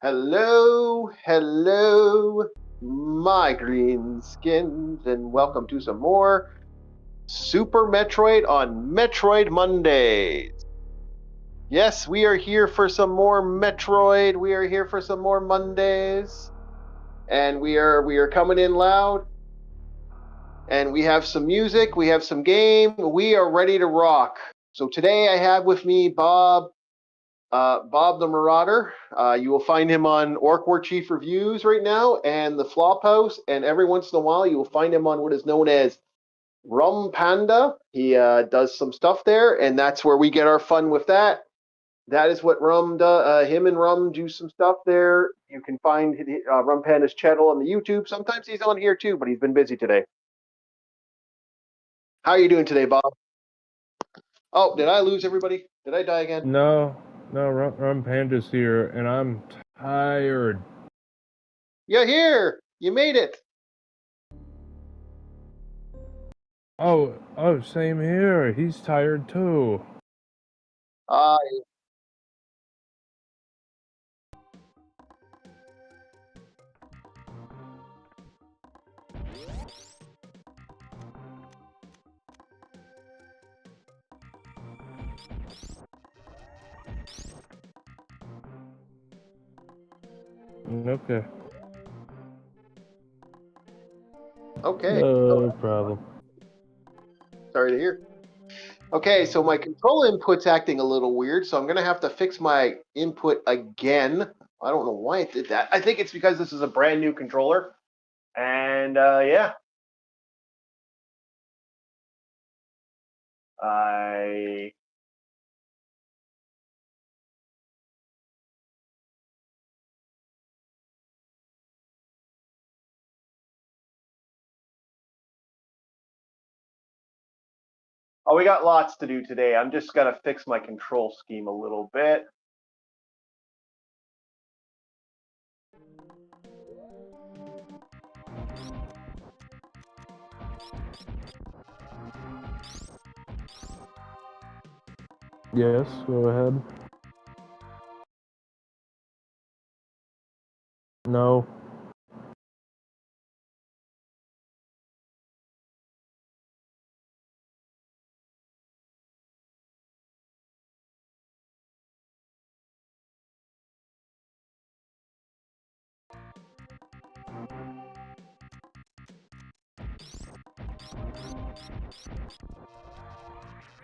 Hello, hello, my green skins, and welcome to some more Super Metroid on Metroid Mondays. Yes, we are here for some more Metroid. We are here for some more Mondays, and we are coming in loud. And we have some music, we have some game. We are ready to rock. So today I have with me Bob the Marauder. You will find him on Orc War Chief Reviews right now and the Flophouse, and every once in a while you will find him on what is known as Rum Panda. He does some stuff there, and that's where we get our fun with that. That is what Rum does. Him and Rum do some stuff there. You can find Rum Panda's channel on the YouTube. Sometimes he's on here too, but he's been busy today. How are you doing today, Bob? Oh, did I lose everybody? Did I die again? No, Rum Panda's here, and I'm tired. You're here. You made it. Oh, same here. He's tired too. Uh, Okay. okay. No problem. Sorry to hear. Okay, so my control input's acting a little weird, so I'm going to have to fix my input again. I don't know why it did that. I think it's because this is a brand new controller. And yeah. I. Oh, we got lots to do today. I'm just going to fix my control scheme a little bit. Yes, go ahead. No.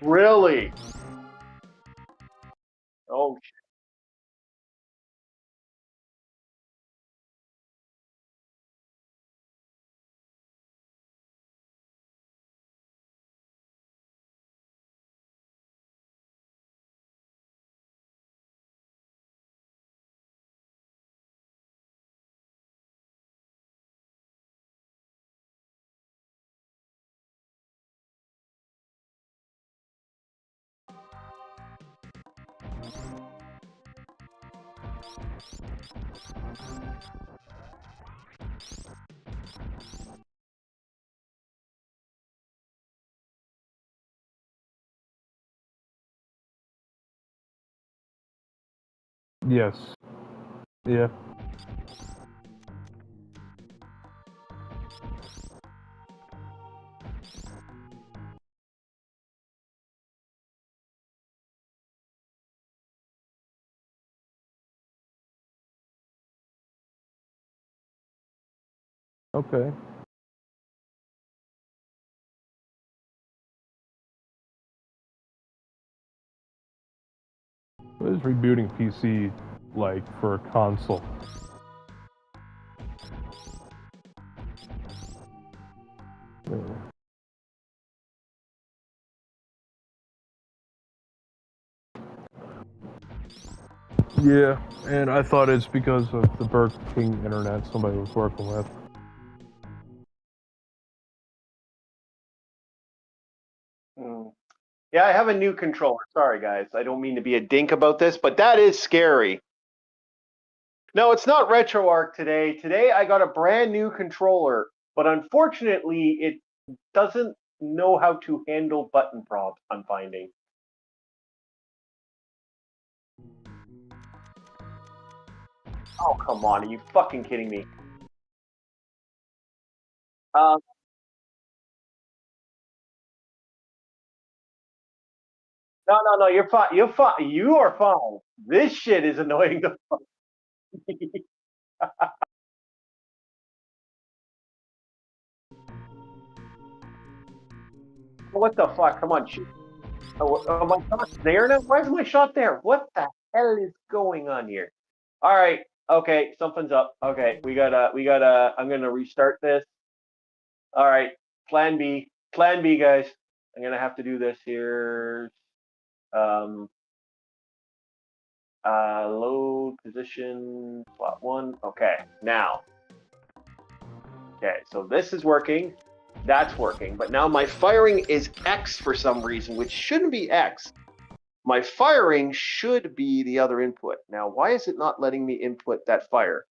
Really? Oh, Yes. Yeah. Okay. What is rebooting PC like for a console? Yeah, and I thought it's because of the Burger King internet somebody was working with. yeah, I have a new controller. Sorry, guys. I don't mean to be a dink about this, but that is scary. No, it's not RetroArch today. Today I got a brand new controller, but unfortunately it doesn't know how to handle button prompts, I'm finding. Oh, come on. Are you fucking kidding me? No. You're fine. You're fine. You are fine. This shit is annoying the fuck. What the fuck? Come on, shoot. Oh, my shot's there now? Why is my shot there? What the hell is going on here? All right. Okay, something's up. Okay, I'm gonna restart this. All right, plan B, guys. I'm gonna have to do this here. Um, load position plot one. Okay, now. Okay, so this is working. That's working, but now my firing is X for some reason, which shouldn't be X. My firing should be the other input. Now, why is it not letting me input that fire?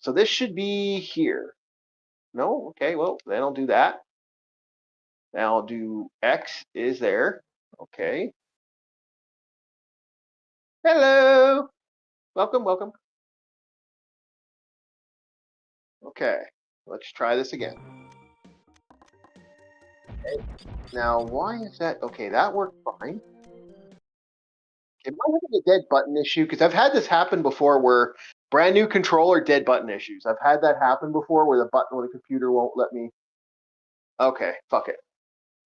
So this should be here. No? Okay, well, then I'll do that. Now I'll do X is there. Okay. Hello. Welcome, welcome. Okay, let's try this again. Okay. Now, why is that? Okay, that worked fine. Am I having a dead button issue? Because I've had this happen before where brand new controller, dead button issues. I've had that happen before where the button on the computer won't let me. Okay, fuck it.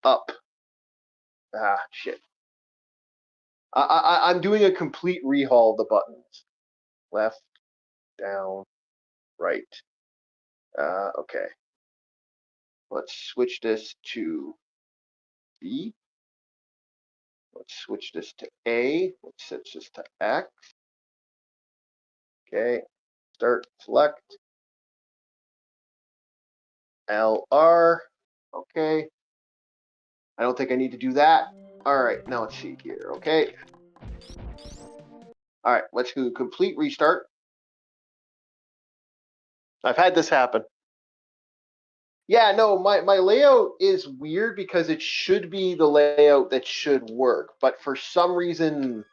Up. Ah, shit. I'm doing a complete rehaul of the buttons. Left, down, right. Okay. Let's switch this to B. Let's switch this to A. Let's switch this to X. Okay. Start, select. LR. Okay. I don't think I need to do that. All right, now let's see here. Okay. All right, let's do a complete restart. I've had this happen. Yeah, no, my layout is weird because it should be the layout that should work, but for some reason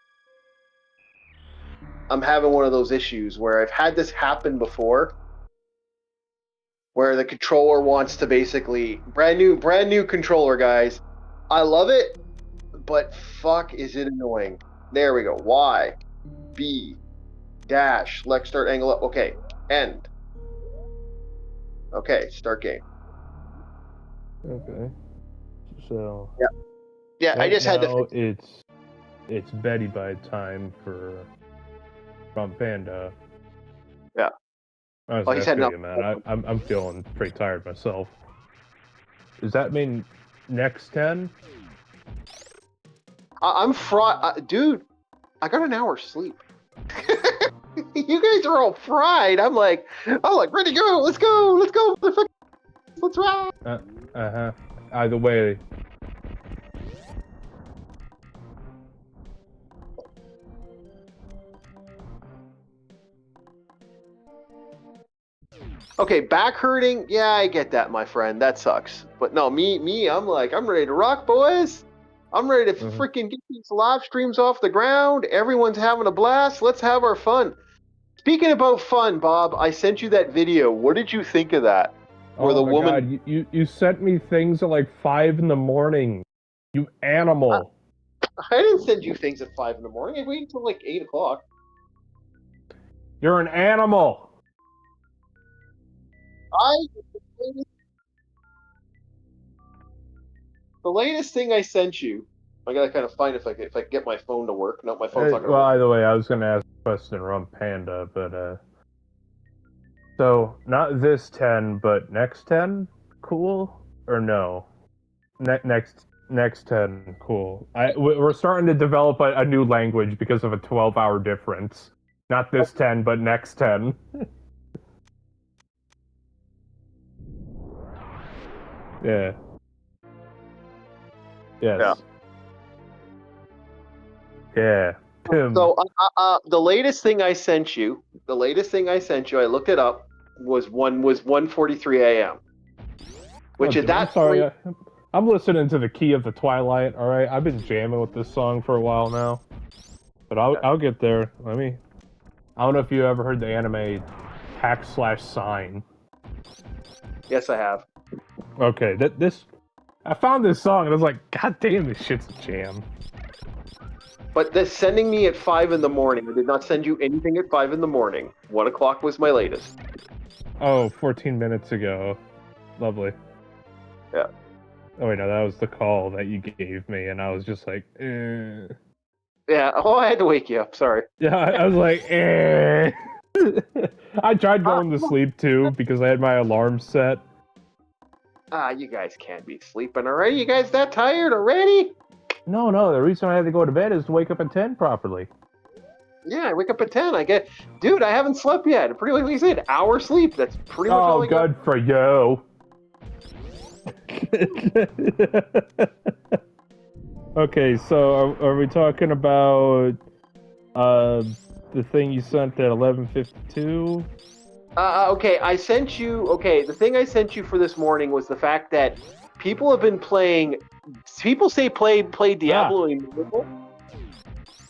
I'm having one of those issues where I've had this happen before where the controller wants to basically brand new controller, guys. I love it, but fuck is it annoying. There we go. Y, B, dash, select start angle up. Okay, end. Okay, start game. Okay. So. Yeah. Yeah, right I just had to. It's Betty by time from Panda. Yeah. Honestly, I feel you, man. I'm feeling pretty tired myself. Does that mean next 10? I'm fried, dude. I got an hour's sleep. You guys are all fried. I'm like, ready to go. Let's go. Let's ride. Either way. Okay, back hurting. Yeah, I get that, my friend. That sucks. But no, me, I'm like, I'm ready to rock, boys. I'm ready to freaking get these live streams off the ground. Everyone's having a blast. Let's have our fun. Speaking about fun, Bob, I sent you that video. What did you think of that? Where the woman... God, you sent me things at like 5 in the morning. You animal. I didn't send you things at 5 in the morning. I waited until like 8 o'clock. You're an animal. The latest thing I sent you, I gotta kind of find if I can get my phone to work. No, my phone's not gonna work. Well, either way, I was gonna ask a question around Panda, but so not this 10, but next 10, cool or no? Next 10, cool. We're starting to develop a new language because of a 12-hour difference. Not this 10, but next 10. Yeah. Yes. Yeah. Tim. So the latest thing I sent you, I looked it up, was 1:43 a.m. Which is that? I'm sorry. I'm listening to the Key of the Twilight. All right, I've been jamming with this song for a while now, but I'll get there. I don't know if you ever heard the anime Hack/Sign. Yes, I have. Okay, this I found this song and I was like, God damn, this shit's a jam. But this sending me at 5 in the morning, I did not send you anything at 5 in the morning. 1 o'clock was my latest. Oh, 14 minutes ago. Lovely. Yeah. Oh wait, no, that was the call that you gave me, and I was just like, eh. Yeah, oh, I had to wake you up, sorry. Yeah, I was like, eh. I tried going to sleep too because I had my alarm set. You guys can't be sleeping already. You guys that tired already? No, the reason I had to go to bed is to wake up at 10 properly. Yeah, I wake up at 10. Dude, I haven't slept yet. Pretty like you said, hour sleep. That's pretty much all I got. Oh, good for you. Okay, so are we talking about the thing you sent at 11:52? Okay, I sent you. Okay, the thing I sent you for this morning was the fact that people have been playing. People say play Diablo Immortal.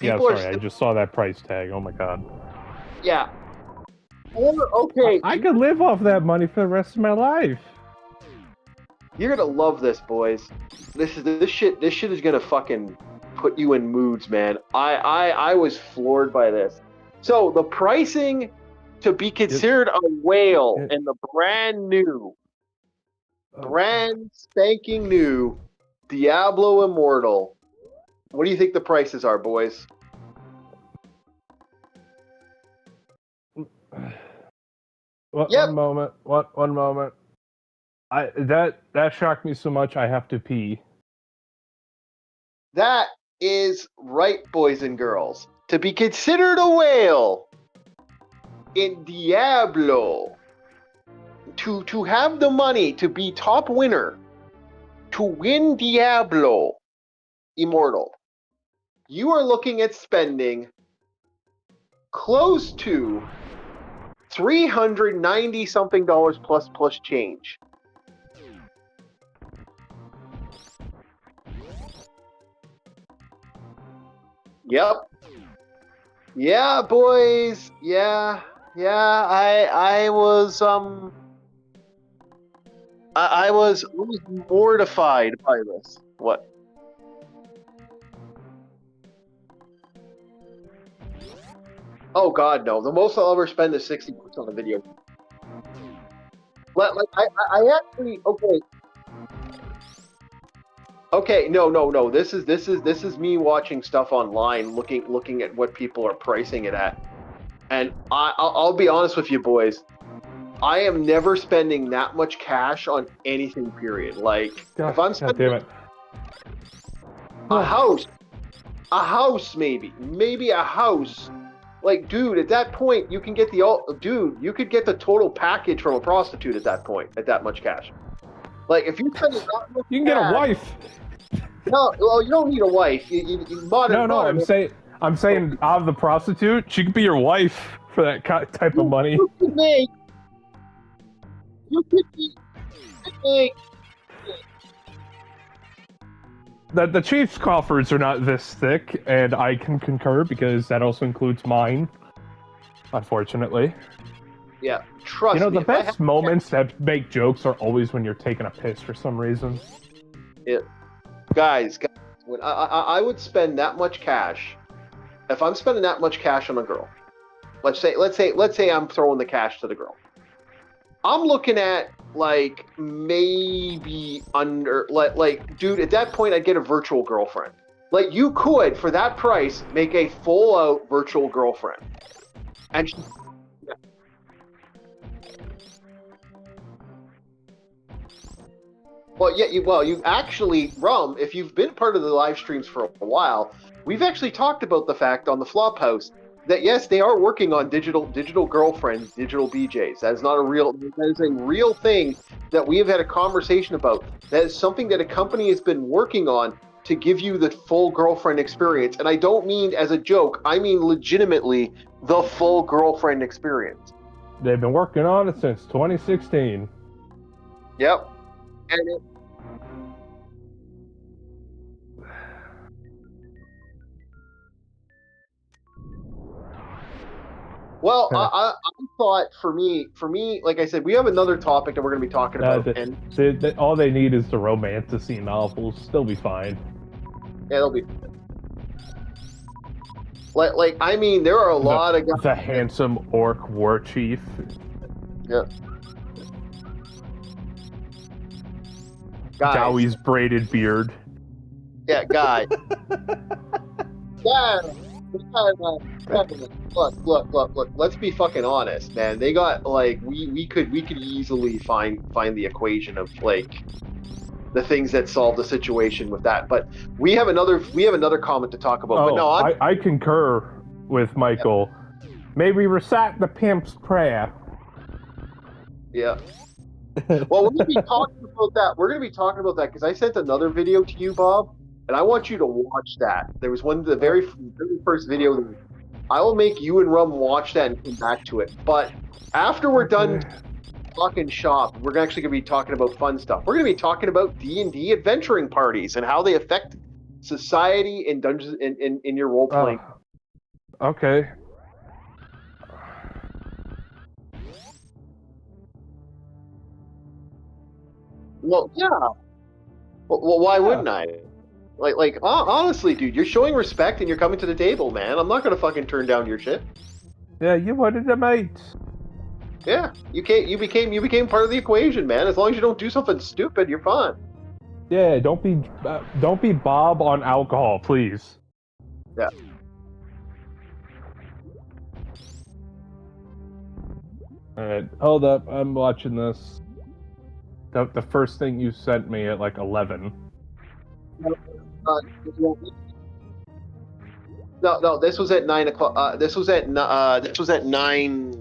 Yeah, People sorry, I just saw that price tag. Oh my god. Yeah. Or okay, I could live off that money for the rest of my life. you're gonna love this, boys. This shit is gonna fucking put you in moods, man. I was floored by this. So the pricing to be considered a whale in the brand spanking new Diablo Immortal. What do you think the prices are, boys? One moment. One moment. That shocked me so much I have to pee. That is right, boys and girls. To be considered a whale in Diablo, to have the money to be top winner, to win Diablo Immortal, you are looking at spending close to $390 something plus change. Yep. Yeah, boys. Yeah. I was I was mortified by this. What? Oh God, no! The most I'll ever spend is $60 on a video. Like I actually okay. No. This is me watching stuff online, looking at what people are pricing it at, and I'll be honest with you, boys. I am never spending that much cash on anything. Period. Like if I'm spending a house, maybe a house. Like, dude, at that point, you can get you could get the total package from a prostitute at that point, at that much cash. Like, if you spend that much you can get a wife. No, well, you don't need a wife. I'm saying out of the prostitute, she could be your wife for that type of money. You could make. The Chiefs' coffers are not this thick, and I can concur because that also includes mine. Unfortunately. Yeah, trust me. You know, the best moments that make jokes are always when you're taking a piss for some reason. Yeah. Guys, when I would spend that much cash, if I'm spending that much cash on a girl, let's say I'm throwing the cash to the girl. I'm looking at like maybe under like dude, at that point I'd get a virtual girlfriend. Like you could for that price make a full out virtual girlfriend. And you actually, Rum, if you've been part of the live streams for a while, we've actually talked about the fact on the Flophouse that yes, they are working on digital girlfriends, digital BJs. That is a real thing that we have had a conversation about. That is something that a company has been working on to give you the full girlfriend experience. And I don't mean as a joke, I mean legitimately the full girlfriend experience. They've been working on it since 2016. Yep. And Well, I thought for me, like I said, we have another topic that we're going to be talking about, and all they need is the romantasy novels. They'll be fine. yeah, it'll be like I mean, there are a lot of guys. The handsome orc war chief. Yeah. Guys. Gowie's braided beard. Yeah, guys. Yeah. Look. Let's be fucking honest, man. They got like we could easily find the equation of like the things that solve the situation with that. But we have another comment to talk about. But no, I concur with Michael. Yeah. May we recite the pimp's prayer? Yeah. Well, we're going to be talking about that. We're going to be talking about that because I sent another video to you, Bob, and I want you to watch that. There was one, the very first video. I will make you and Rum watch that and come back to it. But after we're done talking shop, we're actually going to be talking about fun stuff. We're going to be talking about D&D adventuring parties and how they affect society and dungeons in your role playing. Okay. Well, yeah. Well, why wouldn't I? Like, honestly, dude, you're showing respect and you're coming to the table, man. I'm not gonna fucking turn down your shit. Yeah, you wanted to mate. Yeah, you became part of the equation, man. As long as you don't do something stupid, you're fine. Yeah, don't be Bob on alcohol, please. Yeah. Alright, hold up. I'm watching this. The first thing you sent me at like 11. No, this was at 9 o'clock. This was at 9.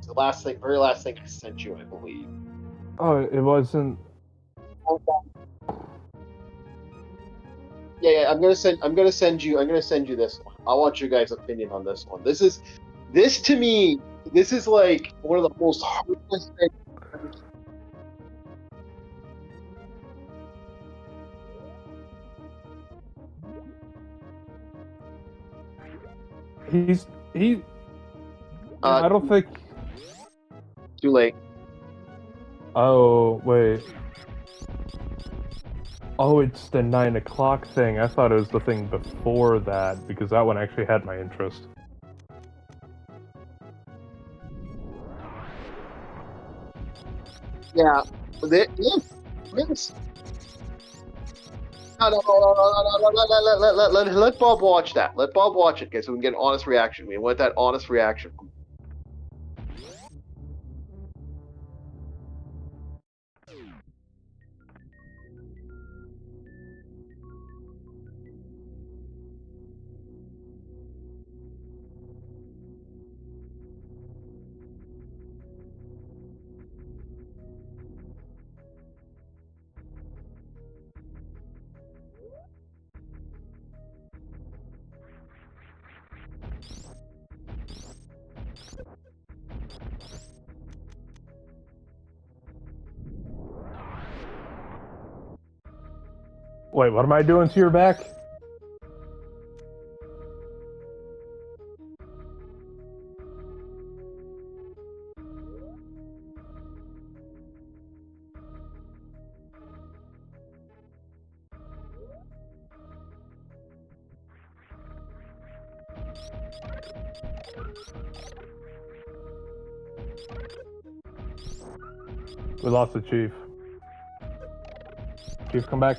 The very last thing I sent you, I believe. Oh, it wasn't. Yeah, I'm gonna send you this one. I want your guys' opinion on this one. This to me, this is like one of the most hardest things. I don't think. Too late. Oh, wait. Oh, it's the 9 o'clock thing. I thought it was the thing before that, because that one actually had my interest. Yeah. This. No, let Bob watch that. Let Bob watch it, okay, so we can get an honest reaction. We want that honest reaction. Wait, what am I doing to your back? We lost the chief. Chief, come back.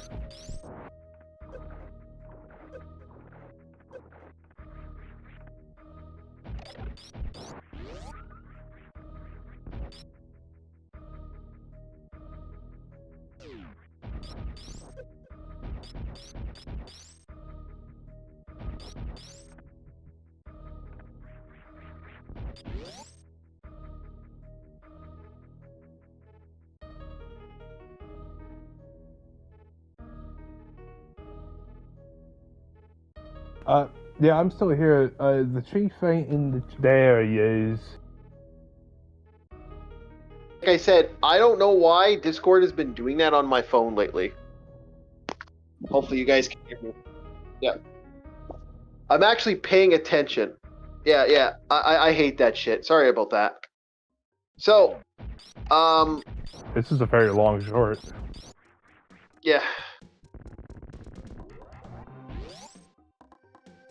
Yeah, I'm still here. The chief ain't in the... There he is. Like I said, I don't know why Discord has been doing that on my phone lately. Hopefully you guys can hear me. Yeah. I'm actually paying attention. Yeah. I hate that shit. Sorry about that. So, This is a very long short. yeah.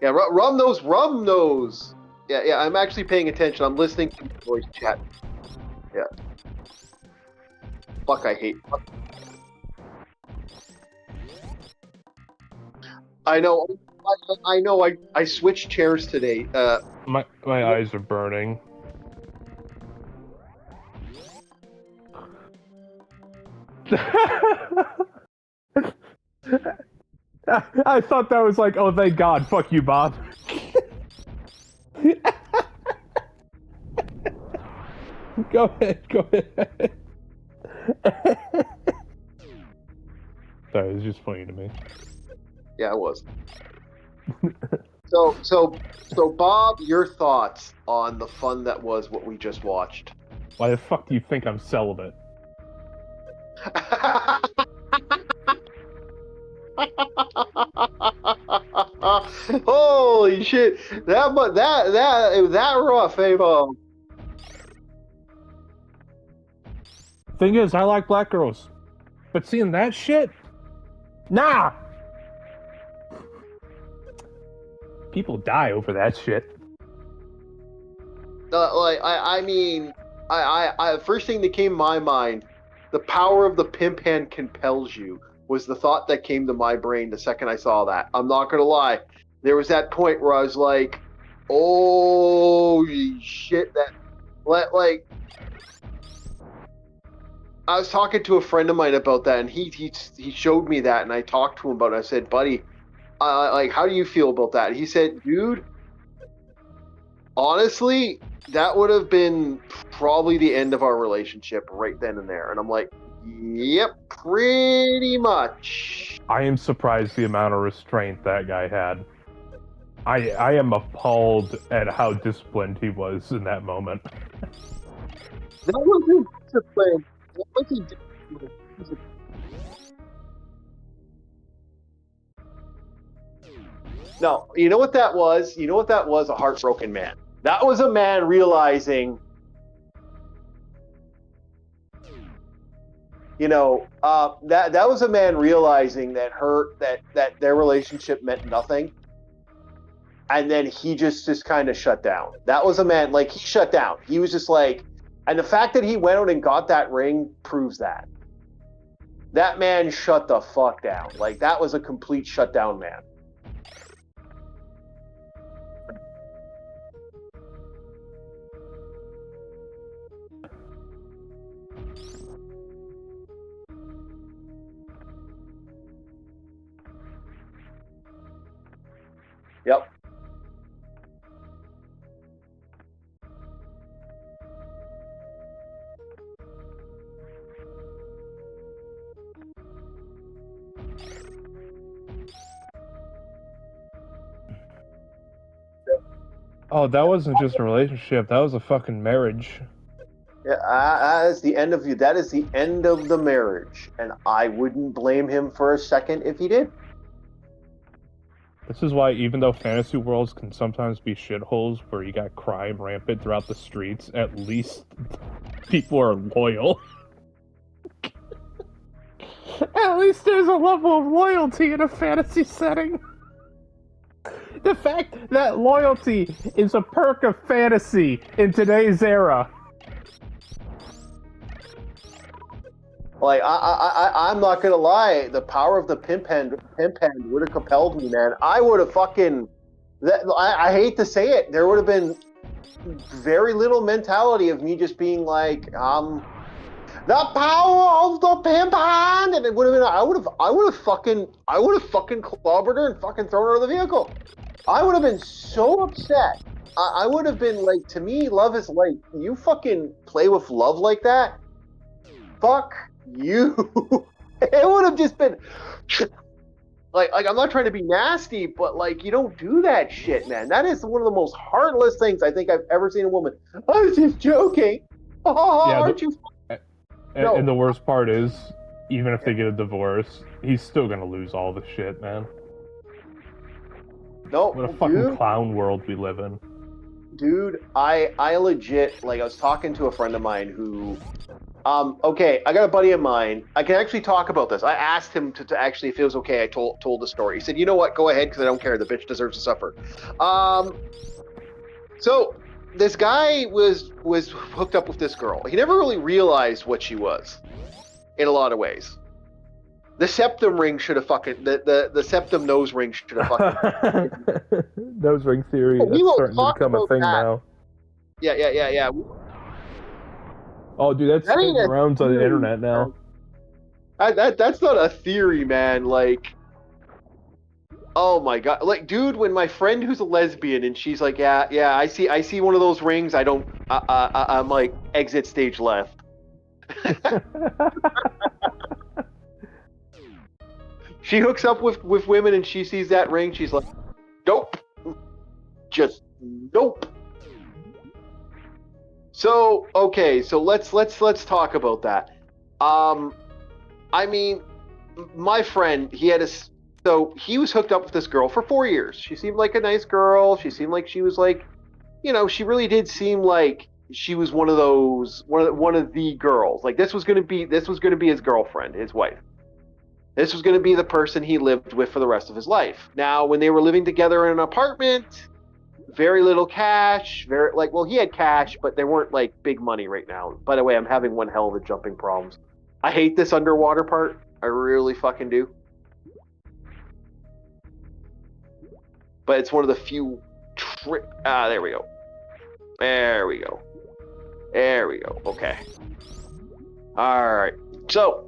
Yeah, Rum knows. Yeah, I'm actually paying attention. I'm listening to voice chat. Yeah. Fuck, I hate. Fuck. I know. I know. I switched chairs today. My eyes are burning. I thought that was like, oh, thank God, fuck you, Bob. Go ahead. Sorry, it was just funny to me. Yeah, it was. So, Bob, your thoughts on the fun that was what we just watched? Why the fuck do you think I'm celibate? Holy shit! That rough, eh, Bob? Thing is, I like black girls, but seeing that shit, nah. People die over that shit. I mean, first thing that came to my mind, the power of the pimp hand compels you, was the thought that came to my brain the second I saw that. I'm not gonna lie, there was that point where I was like, "Oh shit!" Like, I was talking to a friend of mine about that, and he showed me that, and I talked to him about it. I said, "Buddy, like, how do you feel about that?" He said, "Dude, honestly, that would have been probably the end of our relationship right then and there." And I'm like, yep, pretty much. I am surprised the amount of restraint that guy had. I am appalled at how disciplined he was in that moment. That wasn't discipline. That wasn't discipline. No, you know what that was? You know what that was? A heartbroken man. That was a man realizing, that was a man realizing that their relationship meant nothing, and then he just kind of shut down. That was a man, like, he shut down. He was just like, and the fact that he went out and got that ring proves that. That man shut the fuck down. Like, that was a complete shutdown man. Yep. Oh, that wasn't just a relationship. That was a fucking marriage. Yeah, that is the end of you. That is the end of the marriage, and I wouldn't blame him for a second if he did. This is why, even though fantasy worlds can sometimes be shitholes where you got crime rampant throughout the streets, at least people are loyal. At least there's a level of loyalty in a fantasy setting. The fact that loyalty is a perk of fantasy in today's era. Like, I'm not gonna lie, the power of the pimp hand would have compelled me, man. I would have fucking. I hate to say it, there would have been very little mentality of me just being like, the power of the pimp hand, and it would have been. I would have fucking clobbered her and fucking thrown her out of the vehicle. I would have been so upset. I would have been like, to me, love is like, you fucking play with love like that, fuck you. It would have just been like I'm not trying to be nasty, but like, you don't do that shit, man. That is one of the most heartless things I think I've ever seen a woman. I was just joking. Oh, yeah, aren't you? No. And the worst part is, even if they get a divorce, he's still gonna lose all the shit, man. No, what a fucking clown world we live in. Dude, I legit, like, I was talking to a friend of mine who, okay, I got a buddy of mine. I can actually talk about this. I asked him to actually, if it was okay, I told the story. He said, you know what, go ahead, because I don't care. The bitch deserves to suffer. So this guy was hooked up with this girl. He never really realized what she was, in a lot of ways. The septum ring should have fucking the septum nose ring should have fucking Nose ring theory. we That's will starting to talk become a about thing that. now. Yeah. Oh, dude, that's That ain't getting a around on the theory, internet now. that's not a theory, man. Like, oh my god, like, dude, when my friend who's a lesbian and she's like, yeah, I see one of those rings. I'm like, exit stage left. She hooks up with women and she sees that ring. She's like, nope, just nope. So okay, so let's talk about that. I mean, my friend, so he was hooked up with this girl for 4 years. She seemed like a nice girl. She seemed like she was like, she really did seem like she was one of the girls. Like, this was gonna be his girlfriend, his wife. This was gonna be the person he lived with for the rest of his life. Now, when they were living together in an apartment, very little cash, he had cash, but they weren't like big money right now. By the way, I'm having one hell of a jumping problems. I hate this underwater part. I really fucking do. But it's one of the few there we go. There we go. Okay. Alright. So,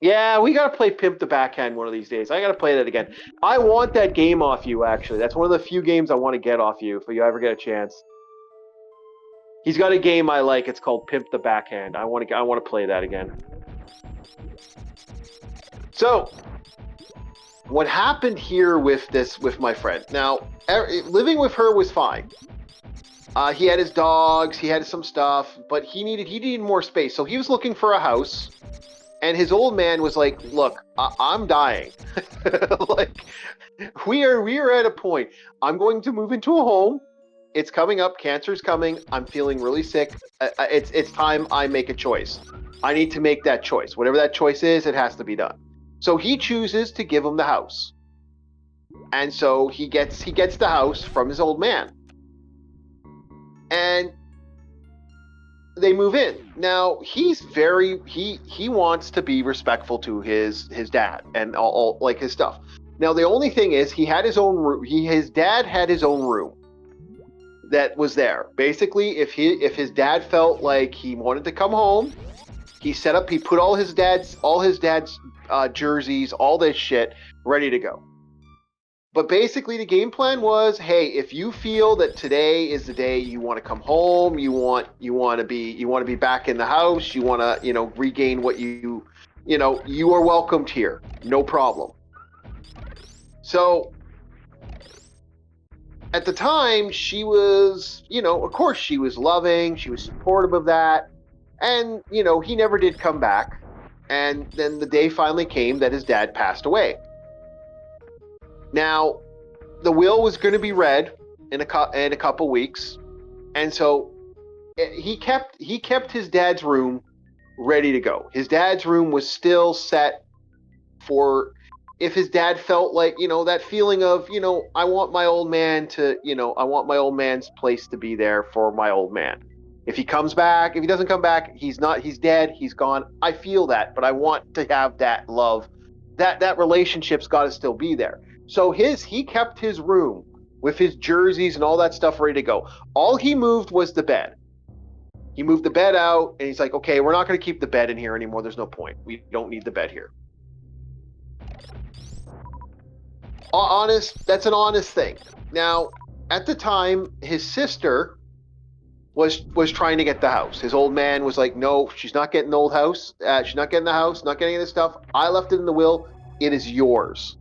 yeah, we gotta play Pimp the Backhand one of these days. I gotta play that again. I want that game off you, actually. That's one of the few games I want to get off you if you ever get a chance. He's got a game I like. It's called Pimp the Backhand. I want to play that again. So, what happened here with my friend? Now, living with her was fine. He had his dogs, he had some stuff, but he needed more space. So he was looking for a house, and his old man was like, "Look, I'm dying. Like, we are at a point. I'm going to move into a home. It's coming up. Cancer's coming. I'm feeling really sick. It's time I make a choice. I need to make that choice. Whatever that choice is, it has to be done." So he chooses to give him the house, and so he gets the house from his old man, and they move in. Now he wants to be respectful to his dad and all like his stuff. Now the only thing is, he had his own room. His dad had his own room that was there. Basically, if his dad felt like he wanted to come home, he put all his dad's jerseys, all this shit ready to go. But basically the game plan was, hey, if you feel that today is the day you want to come home, you want to be back in the house, you want to, regain what you are welcomed here. No problem. So at the time, she was, of course she was loving, she was supportive of that. And, he never did come back. And then the day finally came that his dad passed away. Now, the will was going to be read in a couple weeks. And so he kept his dad's room ready to go. His dad's room was still set for if his dad felt like, that feeling of, I want my old man to, I want my old man's place to be there for my old man. If he comes back, if he doesn't come back, he's dead, he's gone. I feel that, but I want to have that love. That relationship's got to still be there. So he kept his room with his jerseys and all that stuff ready to go. All he moved was the bed. He moved the bed out, and he's like, okay, we're not going to keep the bed in here anymore. There's no point. We don't need the bed here. That's an honest thing. Now, at the time, his sister was trying to get the house. His old man was like, no, she's not getting the old house. She's not getting the house, not getting any of this stuff. I left it in the will. It is yours.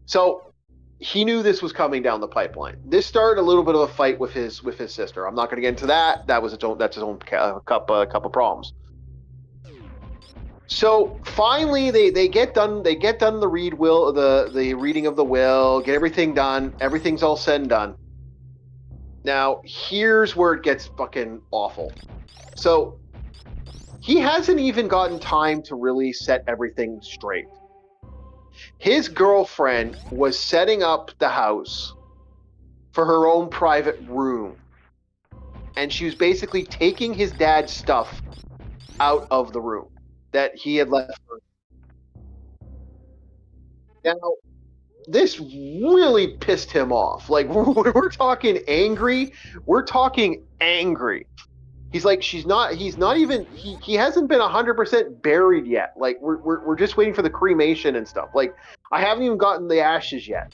So he knew this was coming down the pipeline. This started a little bit of a fight with his sister. I'm not going to get into that. That's his own cup of problems. So finally, they get done. They get done the reading of the will. Get everything done. Everything's all said and done. Now here's where it gets fucking awful. So he hasn't even gotten time to really set everything straight. His girlfriend was setting up the house for her own private room, and she was basically taking his dad's stuff out of the room that he had left her. Now, this really pissed him off. Like, we're talking angry. We're talking angry. He's like, he's not even, he hasn't been 100% buried yet. Like, we're just waiting for the cremation and stuff. Like, I haven't even gotten the ashes yet.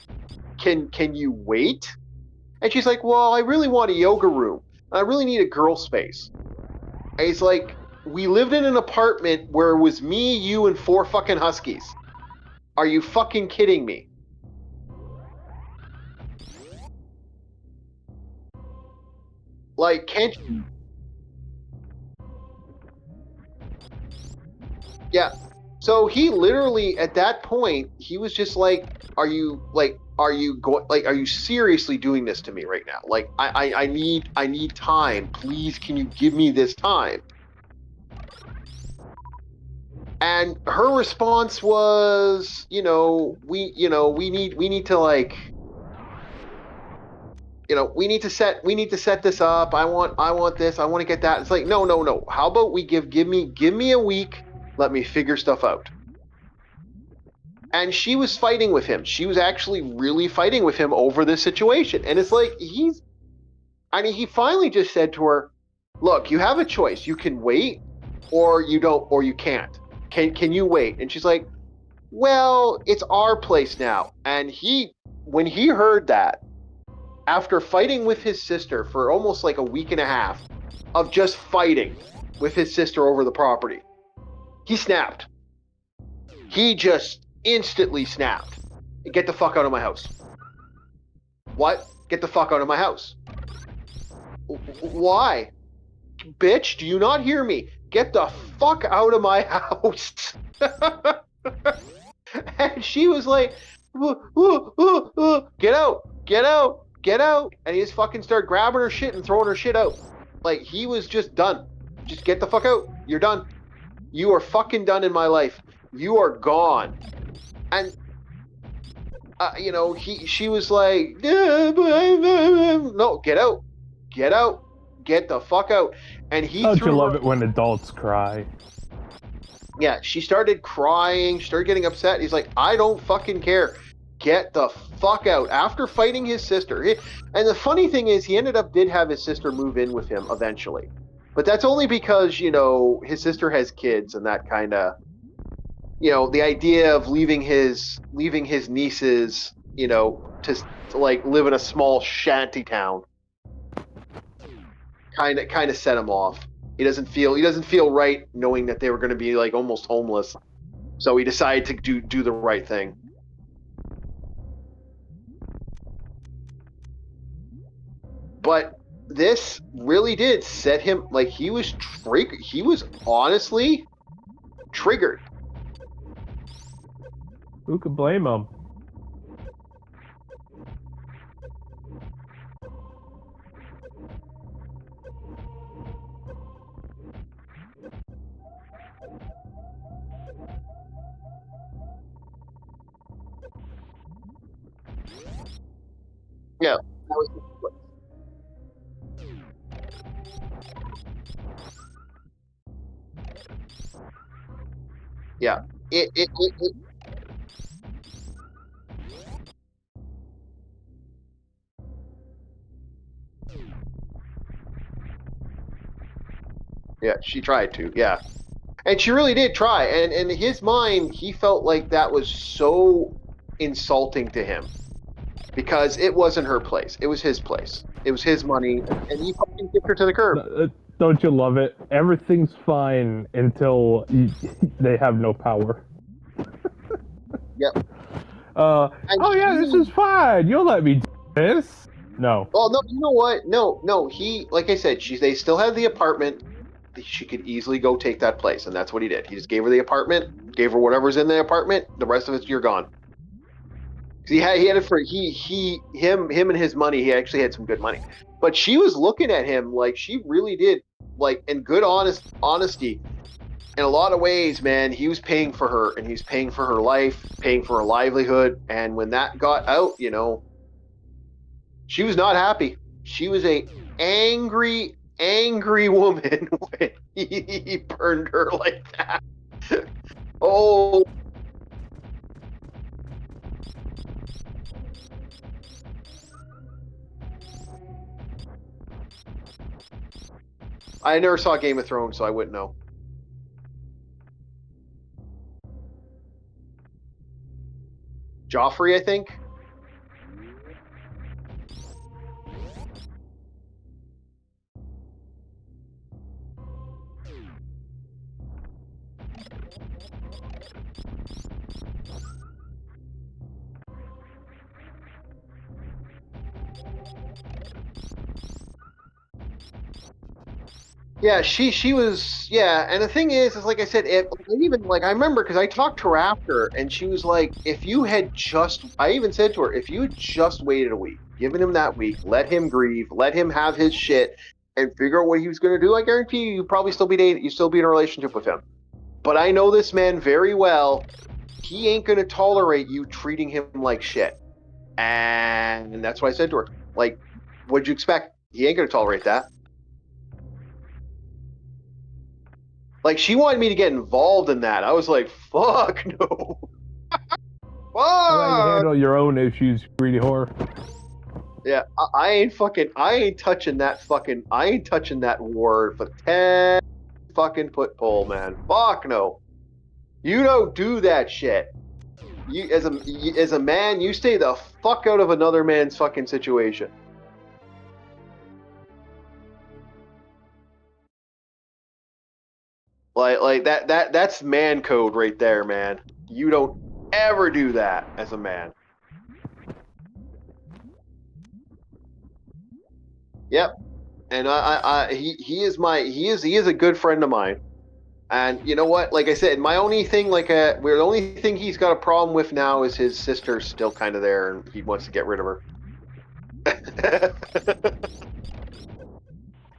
Can you wait? And she's like, well, I really want a yoga room. I really need a girl space. And he's like, we lived in an apartment where it was me, you, and 4 fucking huskies. Are you fucking kidding me? Like, can't you? Yeah. So he literally, at that point, he was just like, are you seriously doing this to me right now? Like, I need time. Please, can you give me this time? And her response was, we need to like, we need to set this up. I want this. I want to get that. It's like, no. How about we give me a week. Let me figure stuff out. And she was fighting with him. She was actually really fighting with him over this situation. And it's like, he finally just said to her, look, you have a choice. You can wait or you don't, or you can't. Can you wait? And she's like, well, it's our place now. And when he heard that, after fighting with his sister for almost like a week and a half of just fighting with his sister over the property, he snapped. He just instantly snapped. Get the fuck out of my house. What? Get the fuck out of my house. Why? Bitch, do you not hear me? Get the fuck out of my house. And she was like, get out. And he just fucking started grabbing her shit and throwing her shit out. Like, he was just done. Just get the fuck out. You're done. You are fucking done in my life. You are gone. And, she was like, no, get out. Get the fuck out. And he Don't you love it when adults cry? Yeah, she started crying, she started getting upset. He's like, I don't fucking care. Get the fuck out. After fighting his sister. And the funny thing is, he did have his sister move in with him eventually. But that's only because, his sister has kids and that kind of, the idea of leaving his nieces, to like live in a small shanty town kind of set him off. He doesn't feel right knowing that they were going to be like almost homeless. So he decided to do the right thing. But this really did set him, like, he was honestly triggered. Who could blame him? Yeah. Yeah. It Yeah, she tried to. Yeah. And she really did try. And in his mind, he felt like that was so insulting to him. Because it wasn't her place. It was his place. It was his money, and he fucking kicked her to the curb. Don't you love it? Everything's fine until they have no power. Yep. This is fine. You'll let me do this. No. Well, no, you know what? No. He, like I said, they still have the apartment. she could easily go take that place, and that's what he did. He just gave her the apartment, gave her whatever's in the apartment. The rest of it, you're gone. He had it for him and his money. He actually had some good money, but she was looking at him like she really did, like in good honesty. In a lot of ways, man, he was paying for her, and he was paying for her life, paying for her livelihood. And when that got out, she was not happy. She was a angry woman when he burned her like that. Oh. I never saw Game of Thrones, so I wouldn't know. Joffrey, I think. Yeah, she was, yeah, and the thing is like I said, I remember because I talked to her after, and she was like, I even said to her, if you had just waited a week, given him that week, let him grieve, let him have his shit, and figure out what he was going to do, I guarantee you probably still be dating, you still be in a relationship with him. But I know this man very well. He ain't going to tolerate you treating him like shit, and that's what I said to her. Like, what'd you expect? He ain't going to tolerate that. Like, she wanted me to get involved in that. I was like, fuck no. Fuck! How you handle your own issues, greedy whore? Yeah, I ain't touching that ward for 10 fucking foot pole, man. Fuck no. You don't do that shit. You, as a man, you stay the fuck out of another man's fucking situation. Like that's man code right there, man. You don't ever do that as a man. Yep. And he is a good friend of mine. And you know what? Like I said, my only thing, the only thing he's got a problem with now is his sister's still kind of there, and he wants to get rid of her.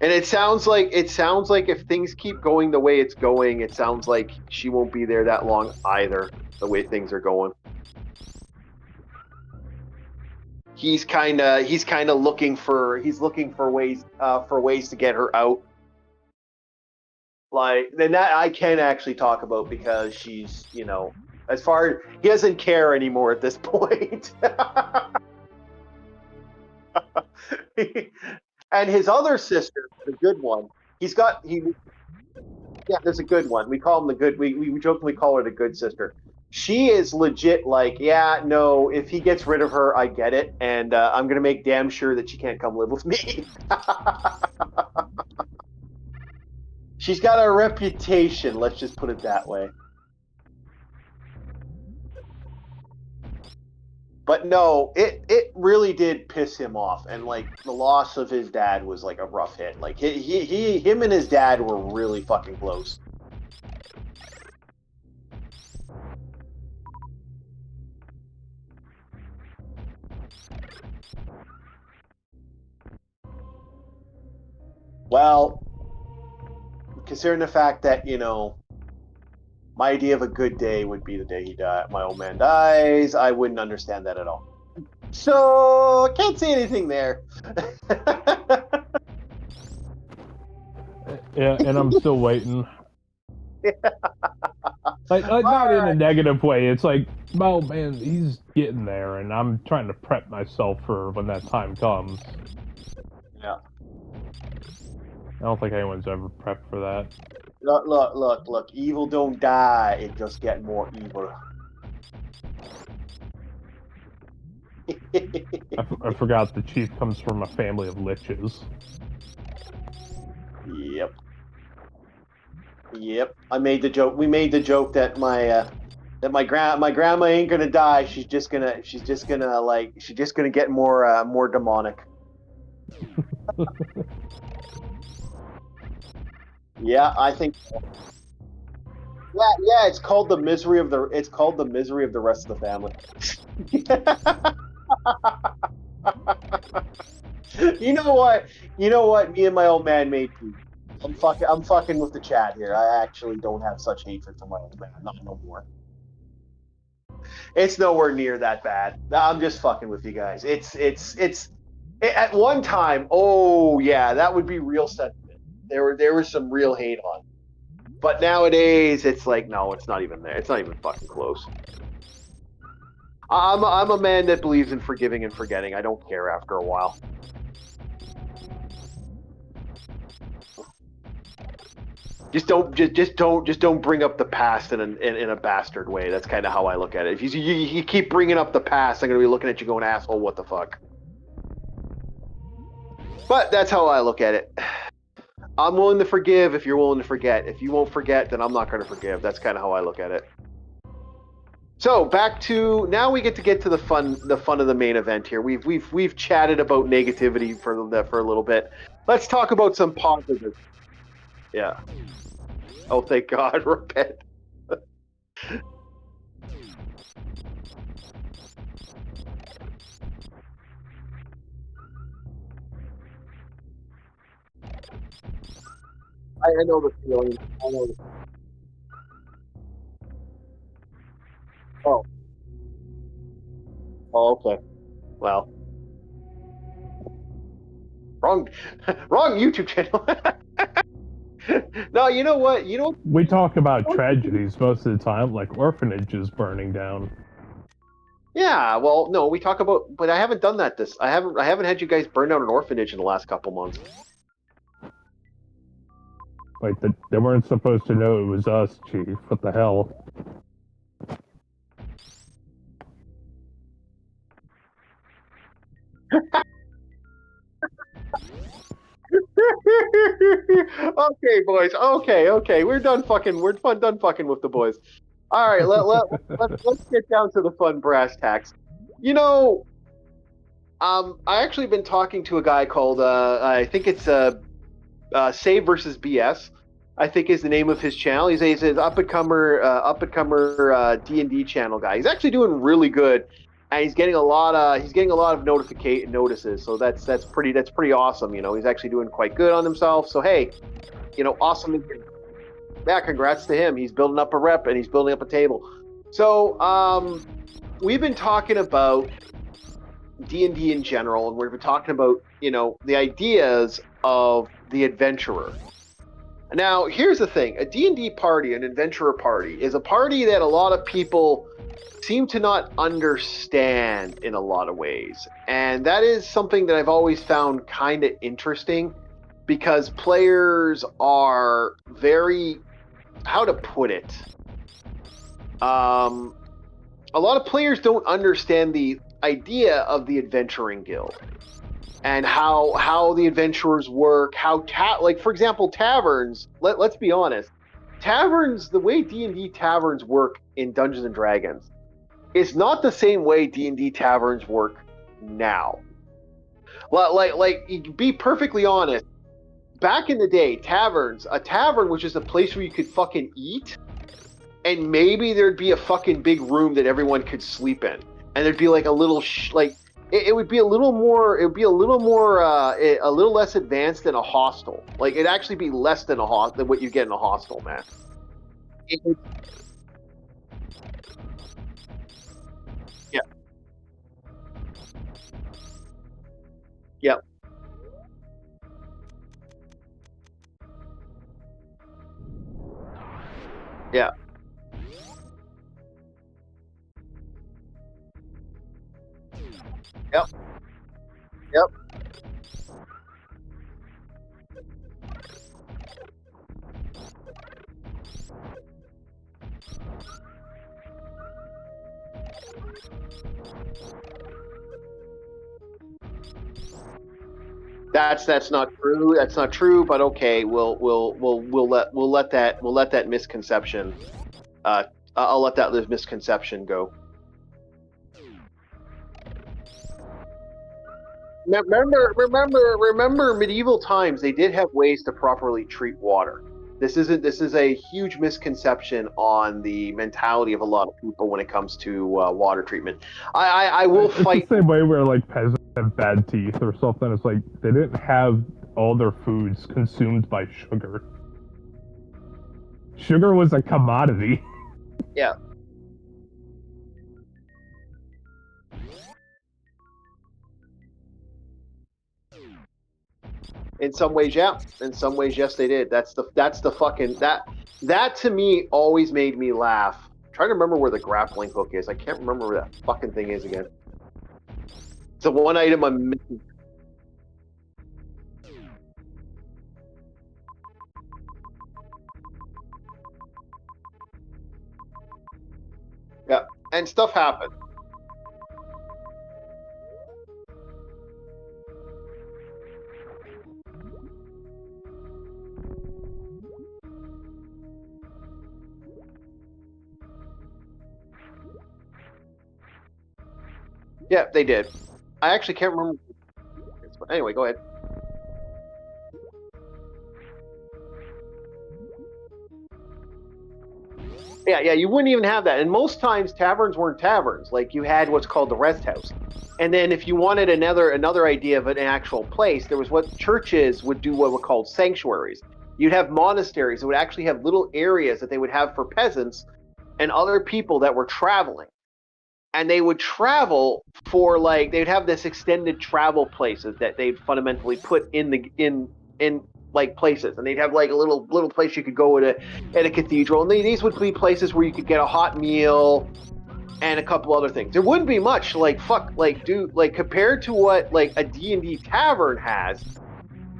And it sounds like if things keep going the way it's going, it sounds like she won't be there that long either. The way things are going, he's kind of looking for ways to get her out. Like, then that I can actually talk about, because she's, as far as he doesn't care anymore at this point. And his other sister, the good one, there's a good one. We call him the good. We jokingly call her the good sister. She is legit. Like, yeah, no. If he gets rid of her, I get it, and I'm gonna make damn sure that she can't come live with me. She's got a reputation. Let's just put it that way. But no, it really did piss him off, and like the loss of his dad was like a rough hit. Like him and his dad were really fucking close. Well, considering the fact that my idea of a good day would be the day my old man dies, I wouldn't understand that at all. So, can't say anything there. Yeah, and I'm still waiting. Like not in a negative way. It's like, well, man, he's getting there, and I'm trying to prep myself for when that time comes. Yeah. I don't think anyone's ever prepped for that. Look. Evil don't die. It just get more evil. I forgot the chief comes from a family of liches. Yep. I made the joke. We made the joke that my grandma ain't gonna die. She's just gonna get more demonic. Yeah, I think. Yeah. It's called the misery of the. It's called the misery of the rest of the family. You know what? You know what? Me and my old man made peace. I'm fucking with the chat here. I actually don't have such hatred for my old man. Not no more. It's nowhere near that bad. I'm just fucking with you guys. At one time. Oh yeah, that would be real sentiment. There was some real hate on. But nowadays, it's like no, it's not even there. It's not even fucking close. I'm a man that believes in forgiving and forgetting. I don't care after a while. Just don't bring up the past in a bastard way. That's kind of how I look at it. If you keep bringing up the past, I'm gonna be looking at you going, asshole, what the fuck. But that's how I look at it. I'm willing to forgive if you're willing to forget. If you won't forget, then I'm not going to forgive. That's kind of how I look at it. So back to now, we get to the fun of the main event here. We've chatted about negativity for a little bit. Let's talk about some positives. Yeah. Oh, thank God, repent. I know the feeling. I know. Oh. Oh, okay. Well, wrong, wrong YouTube channel. No, you know what? We talk about tragedies most of the time, like orphanages burning down. Yeah, well, no, we talk about, but I haven't done that. I haven't had you guys burn down an orphanage in the last couple months. Like, they weren't supposed to know it was us, Chief. What the hell? Okay, boys. Okay. We're done fucking. Done fucking with the boys. All right, let's get down to the fun brass tacks. I actually been talking to a guy called I think it's Save versus BS. I think is the name of his channel. He's an up and comer D&D channel guy. He's actually doing really good, and he's getting a lot of notices. So that's pretty awesome. He's actually doing quite good on himself. So hey, awesome. Yeah, congrats to him. He's building up a rep and he's building up a table. So we've been talking about D&D in general, and we've been talking about the ideas of the adventurer. Now, here's the thing: a D&D party, an adventurer party, is a party that a lot of people seem to not understand in a lot of ways, and that is something that I've always found kind of interesting, because players are very, how to put it, a lot of players don't understand the idea of the adventuring guild and how the adventurers work, like for example taverns. Let's be honest, taverns, the way D&D taverns work in Dungeons and Dragons is not the same way D&D taverns work now. Like be perfectly honest, back in the day, a tavern was just a place where you could fucking eat, and maybe there'd be a fucking big room that everyone could sleep in, and there'd be like a little it would be a little more, a little less advanced than a hostel. Like it'd actually be less than than what you get in a hostel, man. Yeah. Yep. Yeah. Yep. Yep. That's not true. That's not true. But okay, we'll let that misconception. I'll let that misconception go. Remember medieval times. They did have ways to properly treat water. This is a huge misconception on the mentality of a lot of people when it comes to water treatment. I will fight. It's the same way where like peasants have bad teeth or something. It's like they didn't have all their foods consumed by sugar. Sugar was a commodity. Yeah. In some ways, yeah. In some ways, yes, they did. That's the fucking that to me always made me laugh. I'm trying to remember where the grappling hook is. I can't remember where that fucking thing is again. It's the one item I'm missing. Yeah, and stuff happened. Yeah, they did. I actually can't remember. Anyway, go ahead. Yeah, you wouldn't even have that. And most times taverns weren't taverns. Like you had what's called the rest house. And then if you wanted another idea of an actual place, there was what churches would do what were called sanctuaries. You'd have monasteries that would actually have little areas that they would have for peasants and other people that were traveling. And they would travel for like they'd have this extended travel places that they'd fundamentally put in like places, and they'd have like a little place you could go at a cathedral, and these would be places where you could get a hot meal and a couple other things. There wouldn't be much compared to what like a D&D tavern has,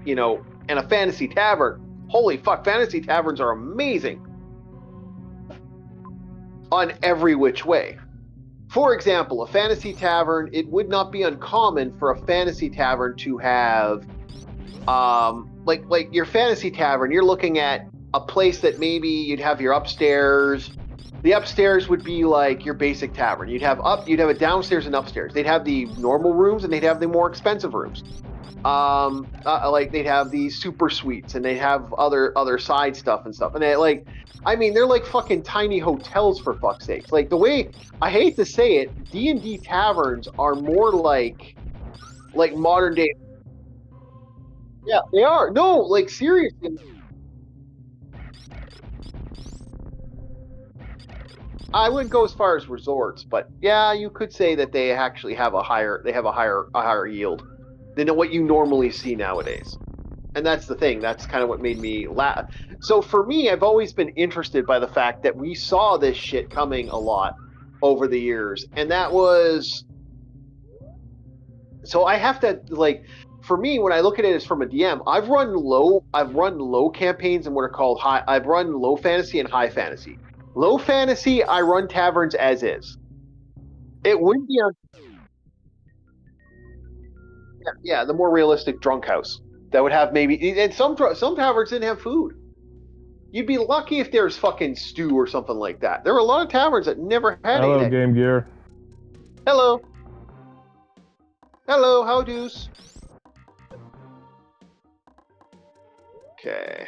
and a fantasy tavern. Holy fuck, fantasy taverns are amazing on every which way. For example, a fantasy tavern, it would not be uncommon for a fantasy tavern to have like your fantasy tavern, you're looking at a place that maybe you'd have your upstairs. The upstairs would be like your basic tavern. You'd have a downstairs and upstairs. They'd have the normal rooms and they'd have the more expensive rooms. Like they'd have these super suites and they have other side stuff and stuff. And they're like fucking tiny hotels for fuck's sakes. Like the way, I hate to say it, D&D taverns are more like modern day. Yeah, they are. No, like seriously. I wouldn't go as far as resorts, but yeah, you could say that they actually have a higher yield than what you normally see nowadays. And that's the thing. That's kind of what made me laugh. So for me, I've always been interested by the fact that we saw this shit coming a lot over the years, and that was. So I have to like. For me, when I look at it as from a DM, I've run low campaigns and what are called high. I've run low fantasy and high fantasy. Low fantasy, I run taverns as is. It wouldn't be on. Yeah, the more realistic drunk house that would have maybe, and some taverns didn't have food. You'd be lucky if there's fucking stew or something like that. There were a lot of taverns that never had Hello, anything. Game Gear. Hello. Hello, how do's? Okay.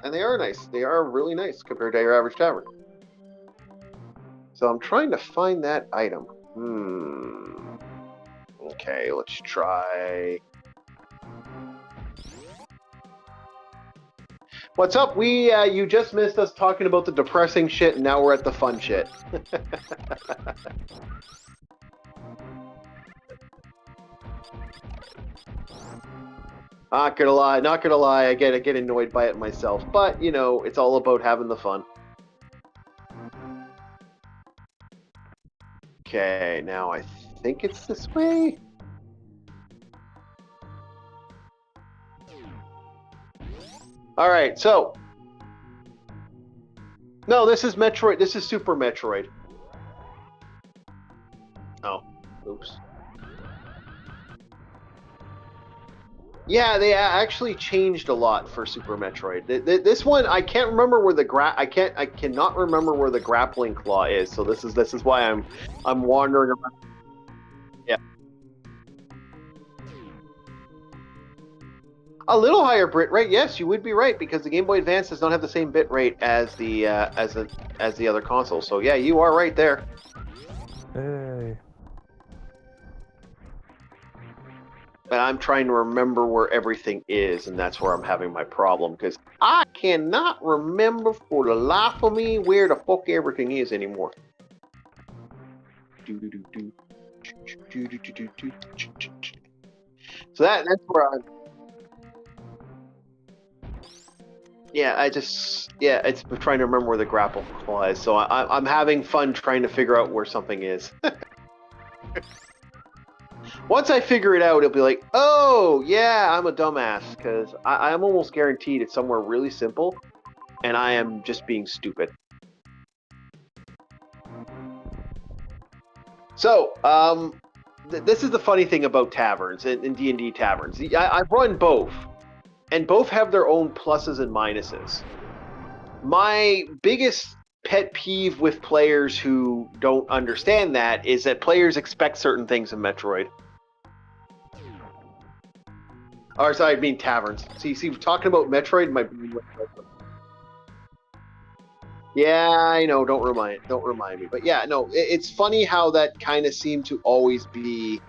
And they are nice. They are really nice compared to your average tavern. So I'm trying to find that item. Okay, let's try. What's up? You just missed us talking about the depressing shit, and now we're at the fun shit. Not gonna lie. I get annoyed by it myself, but it's all about having the fun. Okay, now I think it's this way. All right, so no, this is Metroid. This is Super Metroid. Oh, oops. Yeah, they actually changed a lot for Super Metroid. This one, I can't remember where I cannot remember where the grappling claw is. So this is why I'm wandering around. Yeah, a little higher bit rate. Yes, you would be right because the Game Boy Advance does not have the same bit rate as the other console. So yeah, you are right there. Hey. But I'm trying to remember where everything is, and that's where I'm having my problem because I cannot remember for the life of me where the fuck everything is anymore. So that's where I'm. Yeah, it's trying to remember where the grapple claw is. So I'm having fun trying to figure out where something is. Once I figure it out, it'll be like, oh yeah, I'm a dumbass because I'm almost guaranteed it's somewhere really simple, and I am just being stupid. So, this is the funny thing about taverns and D&D taverns. I've run both, and both have their own pluses and minuses. My biggest pet peeve with players who don't understand that is that players expect certain things in Metroid. Or sorry, I mean taverns. See, talking about Metroid, my yeah, I know. Don't remind me. But yeah, no, it's funny how that kind of seemed to always be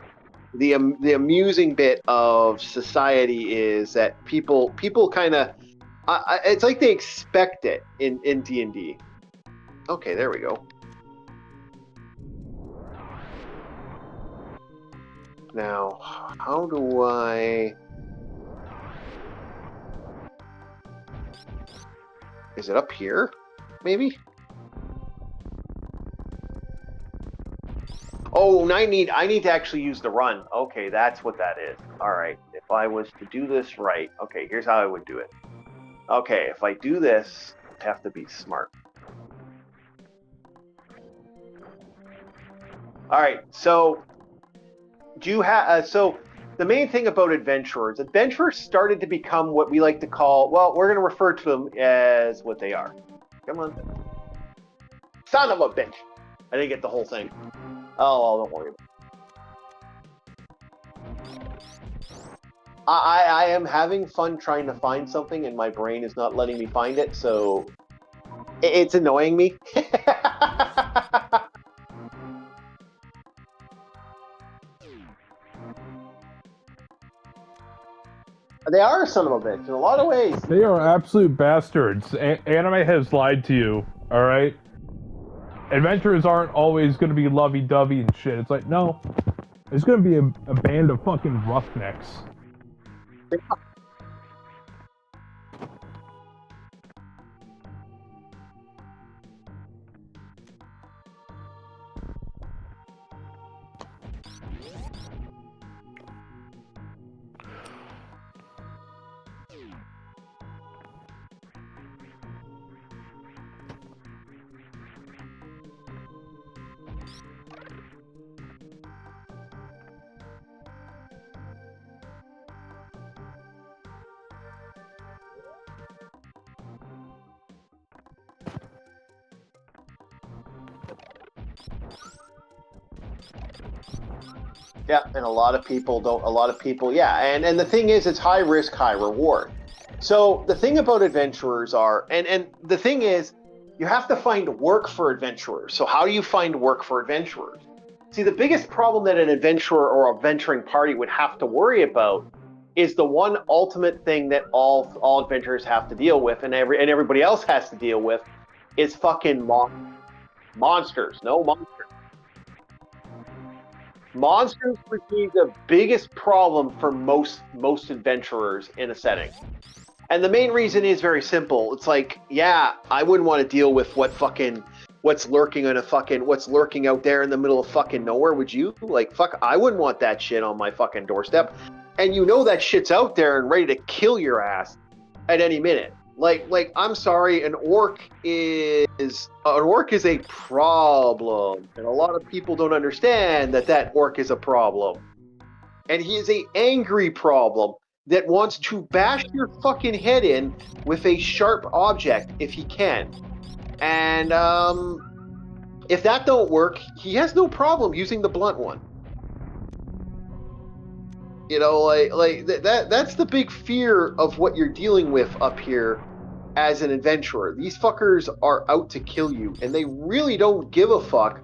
the amusing bit of society is that people kind of it's like they expect it in D&D. Okay, there we go. Now, how do I? Is it up here? Maybe. Oh, I need to actually use the run. Okay, that's what that is. All right. If I was to do this right, okay, here's how I would do it. Okay, if I do this, I have to be smart. All right. So, do you have so the main thing about adventurers started to become what we like to call, well, we're going to refer to them as what they are. Come on. Son of a bitch. I didn't get the whole thing. Oh, don't worry. I am having fun trying to find something, and my brain is not letting me find it, so it's annoying me. They are a son of a bitch in a lot of ways. They are absolute bastards. Anime has lied to you, alright? Adventurers aren't always going to be lovey-dovey and shit. It's like, no. There's going to be a band of fucking roughnecks. Yeah, and a lot of people don't. A lot of people, yeah, and the thing is, it's high risk, high reward. So the thing about adventurers are, and the thing is, you have to find work for adventurers. So how do you find work for adventurers? See, the biggest problem that an adventurer or a venturing party would have to worry about is the one ultimate thing that all adventurers have to deal with, and everybody else has to deal with, is fucking monsters. No monsters. Monsters would be the biggest problem for most adventurers in a setting. And the main reason is very simple. It's like, yeah, I wouldn't want to deal with what's lurking out there in the middle of fucking nowhere, would you? Like, fuck, I wouldn't want that shit on my fucking doorstep. And you know that shit's out there and ready to kill your ass at any minute. Like I'm sorry, an orc is a problem, and a lot of people don't understand that orc is a problem, and he is a angry problem that wants to bash your fucking head in with a sharp object if he can. And if that don't work, he has no problem using the blunt one. You know, like that's the big fear of what you're dealing with up here as an adventurer. These fuckers are out to kill you, and they really don't give a fuck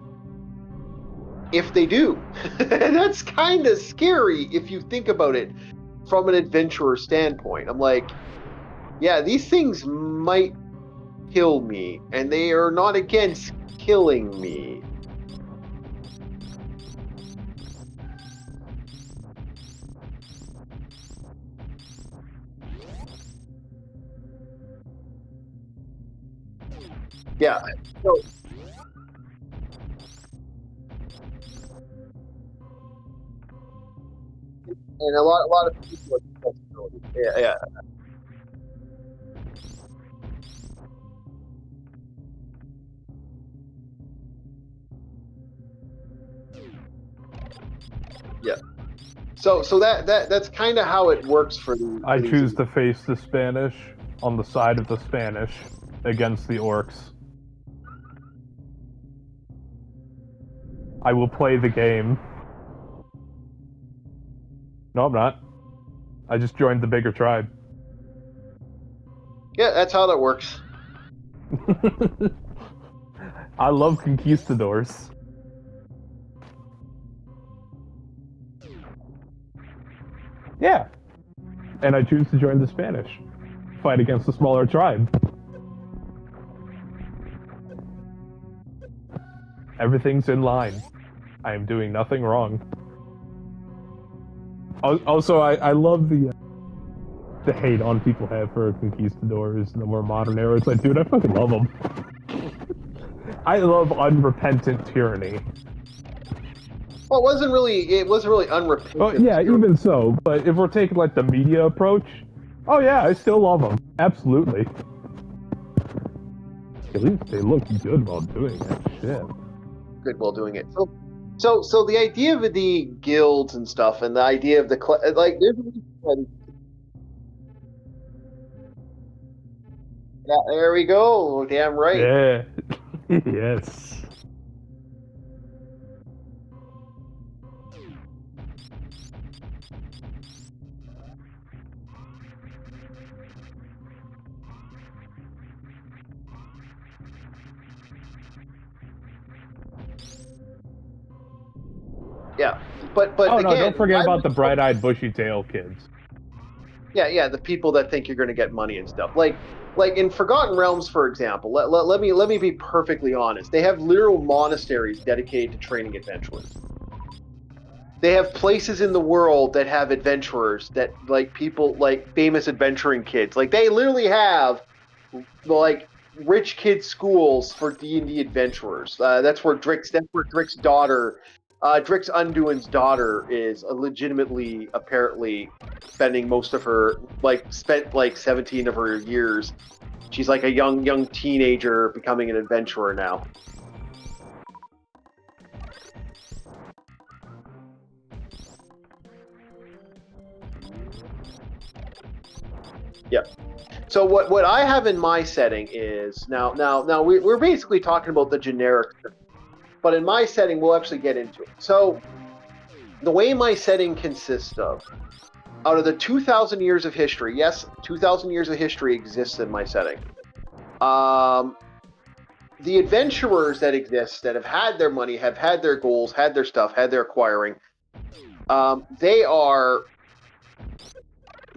if they do. That's kind of scary if you think about it from an adventurer standpoint. I'm like, yeah, these things might kill me, and they are not against killing me. Yeah. So, and a lot of people. Yeah. Yeah. So that's kind of how it works for the. I choose to face the Spanish on the side of the Spanish against the orcs. I will play the game. No, I'm not. I just joined the bigger tribe. Yeah, that's how that works. I love conquistadors. Yeah. And I choose to join the Spanish. Fight against the smaller tribe. Everything's in line. I am doing nothing wrong. Also, I love the hate on people have for conquistadors in the more modern era. It's like, dude, I fucking love them. I love unrepentant tyranny. Well, it wasn't really unrepentant. Oh yeah, even so. But if we're taking like the media approach, oh yeah, I still love them. Absolutely. At least they look good while doing that shit. Good while doing it. So the idea of the guilds and stuff, and the idea of the like, yeah, there we go. Damn right. Yeah. Yes. Yeah, but oh again, no! Don't forget about the bright-eyed, bushy-tailed kids. Yeah, the people that think you're going to get money and stuff. Like in Forgotten Realms, for example. Let me be perfectly honest. They have literal monasteries dedicated to training adventurers. They have places in the world that have adventurers that like people like famous adventuring kids. Like they literally have like rich kid schools for D&D adventurers. That's where Drick's daughter. Drix Undoin's daughter is legitimately, apparently, spending most of her, spent 17 of her years. She's like a young teenager becoming an adventurer now. Yep. So what I have in my setting is now we're basically talking about the generic. But in my setting, we'll actually get into it. So, the way my setting consists of, out of the 2,000 years of history, yes, 2,000 years of history exists in my setting. The adventurers that exist, that have had their money, have had their goals, had their stuff, had their acquiring, they are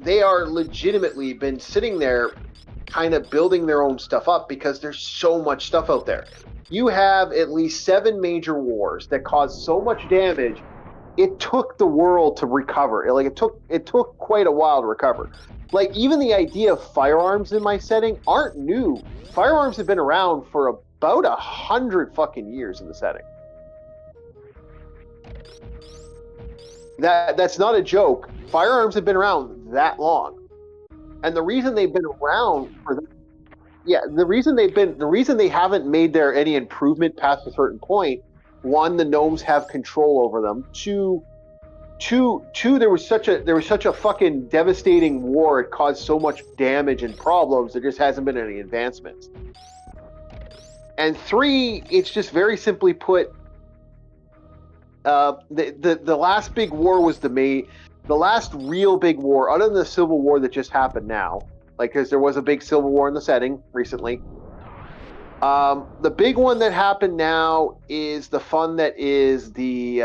legitimately been sitting there kind of building their own stuff up because there's so much stuff out there. You have at least 7 major wars that caused so much damage, it took the world to recover. It took quite a while to recover. Like, even the idea of firearms in my setting aren't new. Firearms have been around for about 100 fucking years in the setting. That's not a joke. Firearms have been around that long. And the reason they've been around for the reason they haven't made any improvement past a certain point, one, the gnomes have control over them. Two, two, there was such a fucking devastating war. It caused so much damage and problems. There just hasn't been any advancements. And 3, it's just very simply put. The last big war was the last real big war, other than the Civil War that just happened now. Like, because there was a big Civil War in the setting recently. The big one that happened now is the fun that is the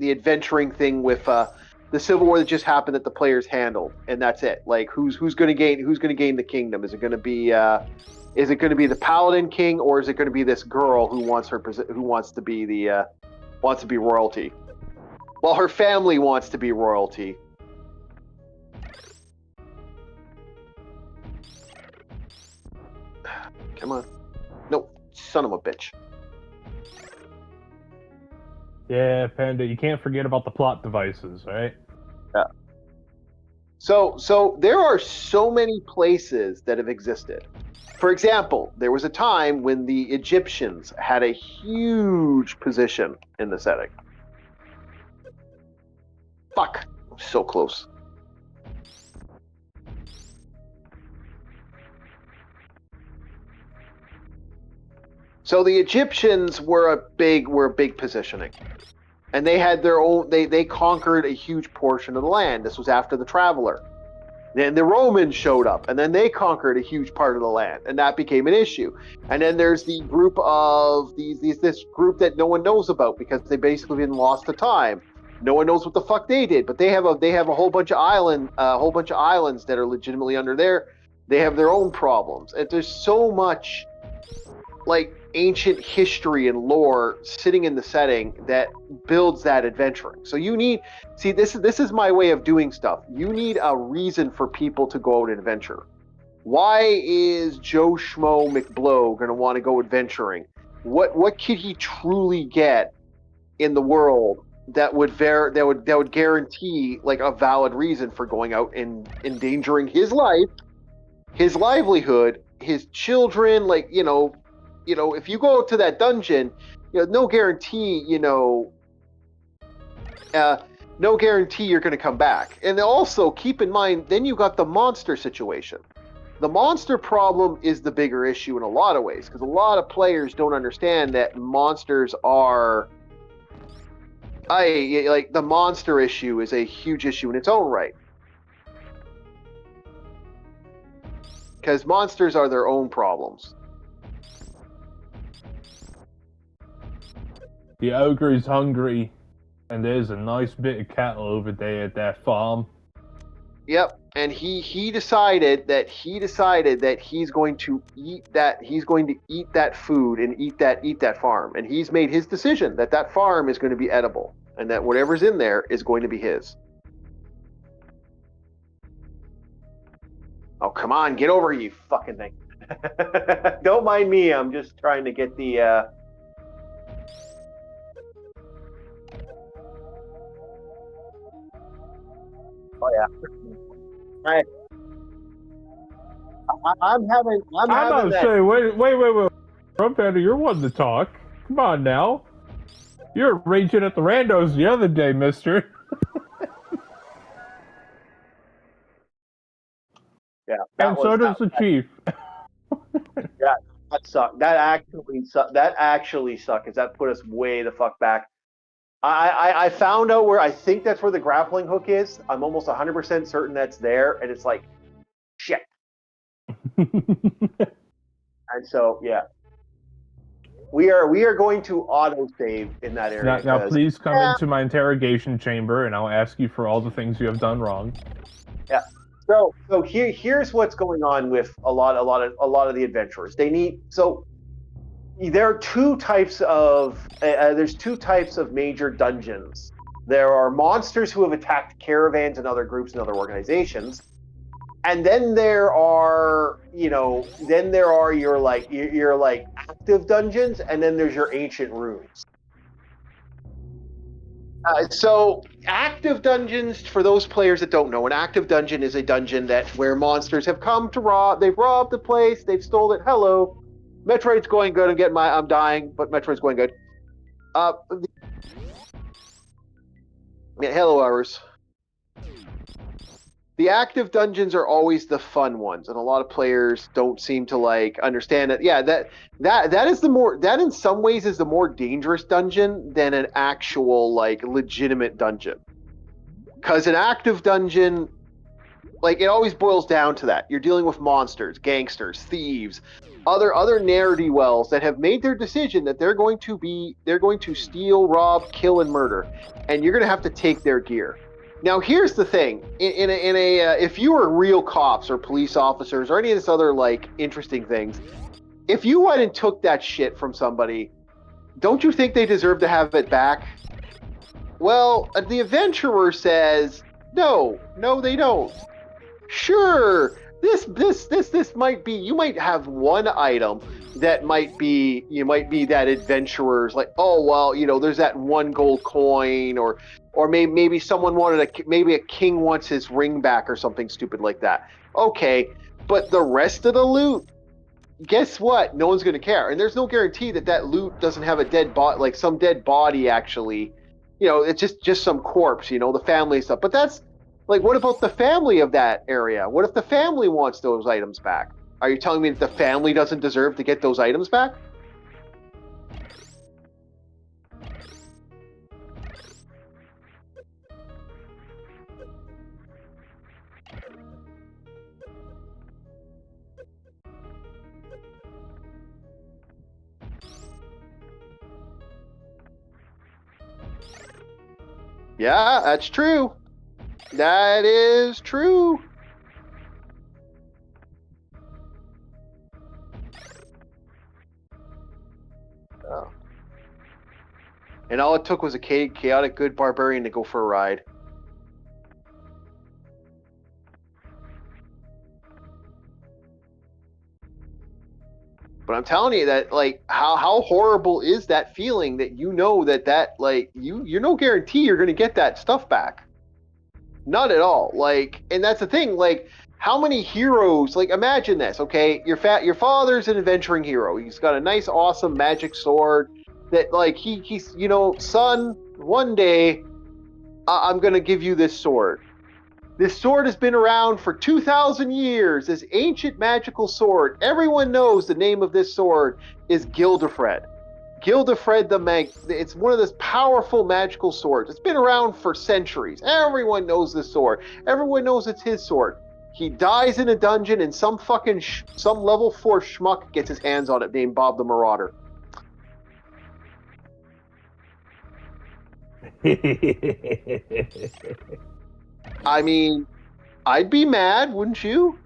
adventuring thing with the Civil War that just happened that the players handled, and that's it. Like, who's going to gain the kingdom? Is it going to be the Paladin King, or is it going to be this girl who wants to be royalty? Well, her family wants to be royalty. Come on. No, son of a bitch. Yeah, Panda, you can't forget about the plot devices, right? Yeah. So there are so many places that have existed. For example, there was a time when the Egyptians had a huge position in the setting. Fuck. I'm so close. So the Egyptians were a big positioning, and they had their own. They conquered a huge portion of the land. This was after the Traveler. Then the Romans showed up, and then they conquered a huge part of the land, and that became an issue. And then there's the group of this group that no one knows about because they basically been lost to time. No one knows what the fuck they did, but they have a whole bunch of islands that are legitimately under there. They have their own problems, and there's so much like ancient history and lore sitting in the setting that builds that adventuring. So you need this is my way of doing stuff. You need a reason for people to go out and adventure. Why is Joe Schmo McBlow going to want to go adventuring? What could he truly get in the world that would guarantee like a valid reason for going out and endangering his life, his livelihood, his children? Like, if you go to that dungeon, no guarantee, no guarantee you're going to come back. And also keep in mind, then you got the monster situation. The monster problem is the bigger issue in a lot of ways, because a lot of players don't understand that monsters are. The monster issue is a huge issue in its own right. Because monsters are their own problems. The ogre is hungry, and there's a nice bit of cattle over there at that farm. Yep, and he decided that he's going to eat that food and eat that farm, and he's made his decision that farm is going to be edible, and that whatever's in there is going to be his. Oh, come on, get over here, you fucking thing. Don't mind me, I'm just trying to get the Oh yeah. I'm having about to say, wait. Rumpanda, you're one to talk. Come on now. You're raging at the randos the other day, mister. Yeah. And so does the chief. Yeah, that sucked. That actually sucked, because that put us way the fuck back. I found out where I think that's where the grappling hook is. I'm almost 100% certain that's there, and it's like, shit. And so, yeah. We are going to auto-save in that area. Now please come into my interrogation chamber, and I'll ask you for all the things you have done wrong. Yeah. So here's what's going on with a lot of the adventurers. There are two types of major dungeons. There are monsters who have attacked caravans and other groups and other organizations, and then there are your active dungeons, and then there's your ancient ruins. So active dungeons, for those players that don't know, an active dungeon is a dungeon where monsters have come to rob. They've robbed the place. They've stolen it. Hello. Metroid's going good. I'm dying, but Metroid's going good. Yeah, hello, hours. The active dungeons are always the fun ones, and a lot of players don't seem to like understand it. Yeah, that is the more that in some ways is the more dangerous dungeon than an actual like legitimate dungeon. Because an active dungeon, like it always boils down to that. You're dealing with monsters, gangsters, thieves, other ne'er-do-wells that have made their decision that they're going to steal, rob, kill, and murder, and you're going to have to take their gear. Now, here's the thing: if you were real cops or police officers or any of this other like interesting things, if you went and took that shit from somebody, don't you think they deserve to have it back? Well, the adventurer says, no, they don't. Sure, this might be. You might have one item that might be that adventurer's like, oh well, there's that one gold coin, or maybe someone wanted maybe a king wants his ring back or something stupid like that. Okay, but the rest of the loot, guess what? No one's going to care, and there's no guarantee that loot doesn't have a dead body, like some dead body actually. It's just some corpse. The family stuff, but that's. Like, what about the family of that area? What if the family wants those items back? Are you telling me that the family doesn't deserve to get those items back? Yeah, that's true. That is true. Oh. And all it took was a chaotic good barbarian to go for a ride. But I'm telling you that, like, how horrible is that feeling that that you're no guarantee you're going to get that stuff back. Not at all. Like, and that's the thing. Like, how many heroes? Like, imagine this. Okay, your father's an adventuring hero. He's got a nice, awesome magic sword that, like, he's son. One day, I'm gonna give you this sword. This sword has been around for 2,000 years. This ancient magical sword. Everyone knows the name of this sword is Gildefred. Gildefred it's one of those powerful magical swords. It's been around for centuries. Everyone knows this sword. Everyone knows it's his sword. He dies in a dungeon and some level 4 schmuck gets his hands on it named Bob the Marauder. I mean, I'd be mad, wouldn't you?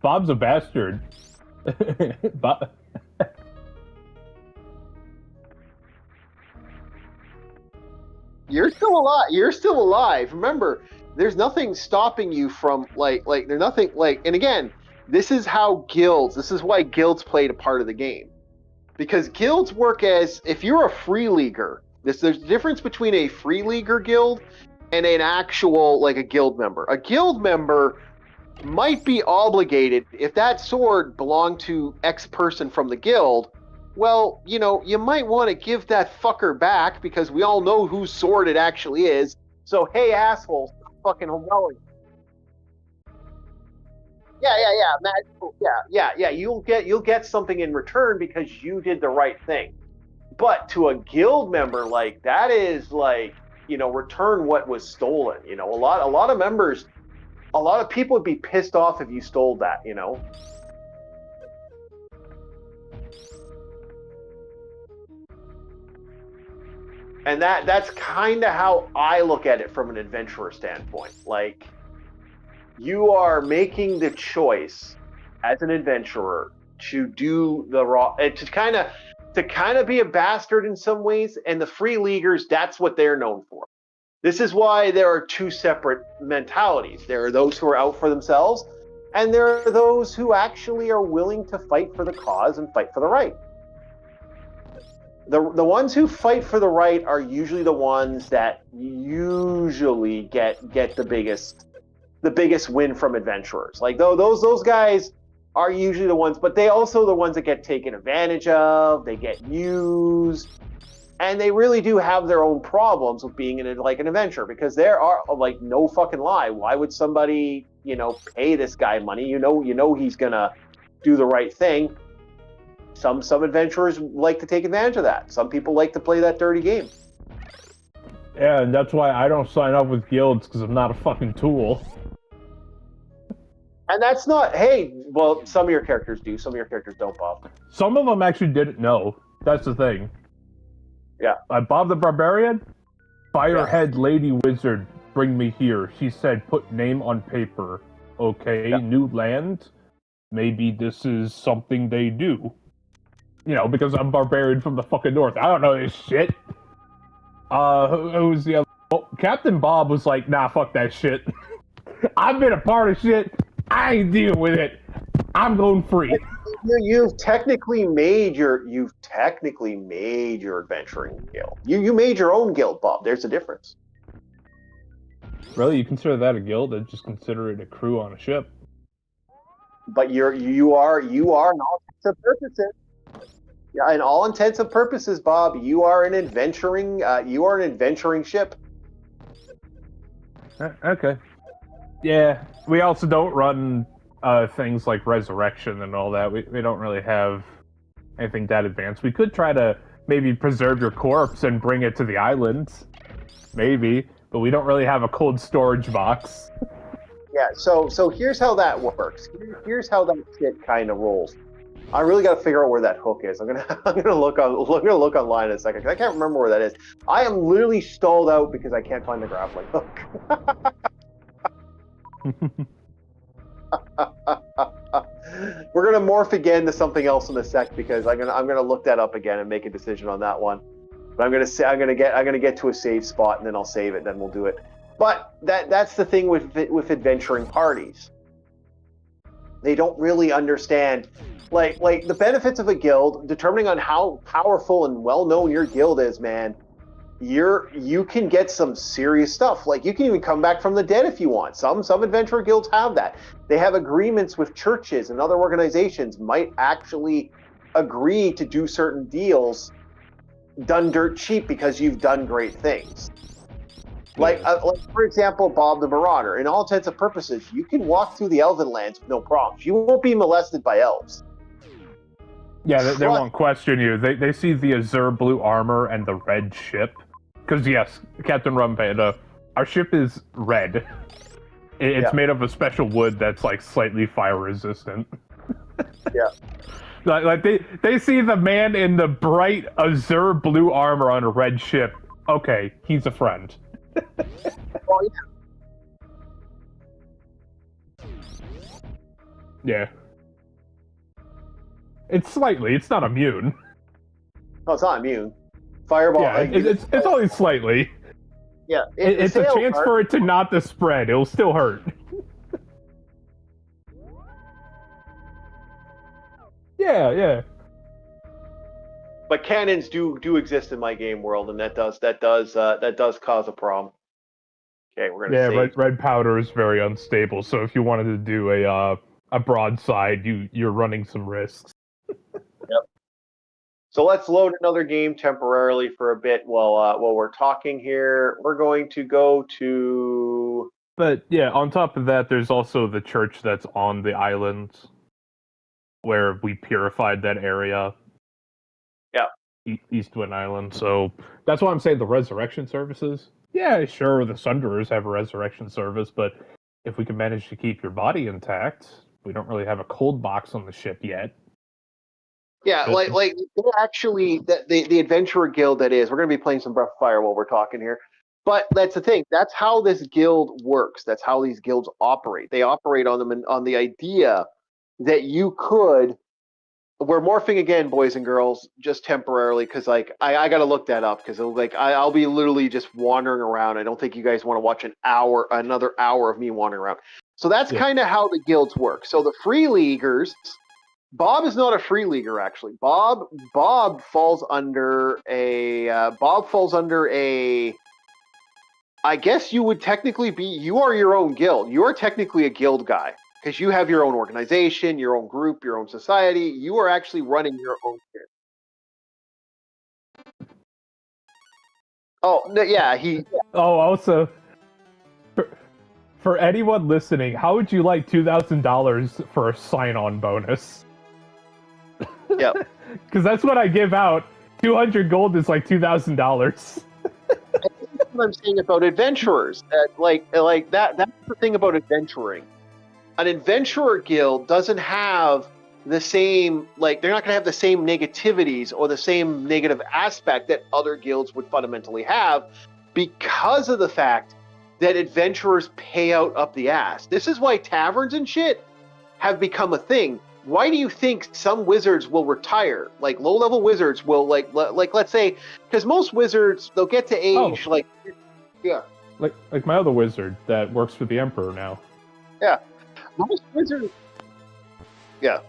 Bob's a bastard. Bob. You're still alive. You're still alive. Remember, there's nothing stopping you from there's nothing and again, this is why guilds played a part of the game. Because guilds work as if you're a free leaguer. There's a difference between a free leaguer guild and an actual like a guild member. A guild member might be obligated if that sword belonged to X person from the guild. Well, you might want to give that fucker back because we all know whose sword it actually is. So, hey, asshole, stop fucking rebelling. Yeah, magical. Yeah. You'll get something in return because you did the right thing. But to a guild member, like that is like return what was stolen. A lot of members, a lot of people would be pissed off if you stole that. And that's kind of how I look at it from an adventurer standpoint. Like, you are making the choice as an adventurer to do the raw, to kind of be a bastard in some ways. And the free leaguers, that's what they're known for. This is why there are two separate mentalities. There are those who are out for themselves, and there are those who actually are willing to fight for the cause and fight for the right. The ones who fight for the right are usually the ones that usually get the biggest win from adventurers. Like those guys, are usually the ones, but they also the ones that get taken advantage of, they get used, and they really do have their own problems with being an adventure, because there are, like, no fucking lie, why would somebody, pay this guy money? He's gonna do the right thing. Some adventurers like to take advantage of that. Some people like to play that dirty game. Yeah, and that's why I don't sign up with guilds, because I'm not a fucking tool. And that's not, hey, well, some of your characters do, some of your characters don't, Bob. Some of them actually didn't know. That's the thing. Yeah. Bob the Barbarian? Firehead Lady Wizard, bring me here. She said, put name on paper. Okay, new land? Maybe this is something they do. Because I'm barbarian from the fucking north. I don't know this shit. Who was the other? Oh, Captain Bob was like, nah, fuck that shit. I've been a part of shit. I ain't dealing with it. I'm going free. You've technically made your adventuring guild. You made your own guild, Bob. There's a difference. Really, you consider that a guild? I just consider it a crew on a ship. But you are in all intents and purposes. Yeah, in all intents and purposes, Bob, you are an adventuring ship. Okay. Yeah, we also don't run things like resurrection and all that. We don't really have anything that advanced. We could try to maybe preserve your corpse and bring it to the islands. Maybe. But we don't really have a cold storage box. Yeah, so here's how that works. Here's how that shit kind of rolls. I really got to figure out where that hook is. I'm gonna look online in a second, because I can't remember where that is. I am literally stalled out because I can't find the grappling hook. We're gonna morph again to something else in a sec, because I'm gonna look that up again and make a decision on that one. But I'm gonna get to a save spot, and then I'll save it, and then we'll do it. But that's the thing with adventuring parties. They don't really understand, like the benefits of a guild, determining on how powerful and well known your guild is, man. You can get some serious stuff. Like, you can even come back from the dead if you want. Some adventurer guilds have that. They have agreements with churches, and other organizations might actually agree to do certain deals done dirt cheap because you've done great things. Like for example, Bob the Marauder. In all intents and purposes, you can walk through the Elven lands with no problems. You won't be molested by elves. Yeah, they won't question you. They see the azure blue armor and the red ship. Because yes, Captain Rum Panda, our ship is red. It's made of a special wood that's like slightly fire resistant. Yeah. Like they see the man in the bright azure blue armor on a red ship. Okay, he's a friend. Oh, yeah. It's slightly. It's not immune. No, it's not immune. Fireball. Yeah, it's only slightly. Yeah, it's a chance for it to not to spread. It'll still hurt. Yeah. But cannons do exist in my game world, and that does cause a problem. Okay, we're gonna save. Red powder is very unstable. So if you wanted to do a broadside, you're running some risks. Yep. So let's load another game temporarily for a bit while we're talking here. We're going to go to. But yeah, on top of that, there's also the church that's on the island, where we purified that area. Yeah. Eastwind Island. So that's why I'm saying the resurrection services. Yeah, sure, the Sunderers have a resurrection service, but if we can manage to keep your body intact, we don't really have a cold box on the ship yet. Yeah, like they actually, the Adventurer Guild, that is, we're going to be playing some Breath of Fire while we're talking here. But that's the thing. That's how this guild works. That's how these guilds operate. They operate on the idea that you could. We're morphing again, boys and girls, just temporarily, because like I got to look that up, because like I'll be literally just wandering around. I don't think you guys want to watch another hour of me wandering around. So that's kind of how the guilds work. So the free leaguers. Bob is not a free leaguer, actually. Bob falls under a. I guess you would technically be. You are your own guild. You are technically a guild guy. because you have your own organization, your own group, your own society. You are actually running your own shit. Oh no, yeah, Oh, also, for anyone listening, how would you like $2,000 for a sign-on bonus? yeah. Because that's what I give out. 200 gold is like $2,000. What I'm saying about adventurers. Like that. That's the thing about adventuring. An adventurer guild doesn't have the same, like, they're not going to have the same negativities or the same negative aspect that other guilds would fundamentally have because of the fact that adventurers pay out up the ass. This is why taverns and shit have become a thing. Why do you think some wizards will retire? Like low-level wizards will, like let's say, because most wizards, they'll get to age, yeah. Like my other wizard that works for the Emperor now. Yeah. Most wizards, yeah.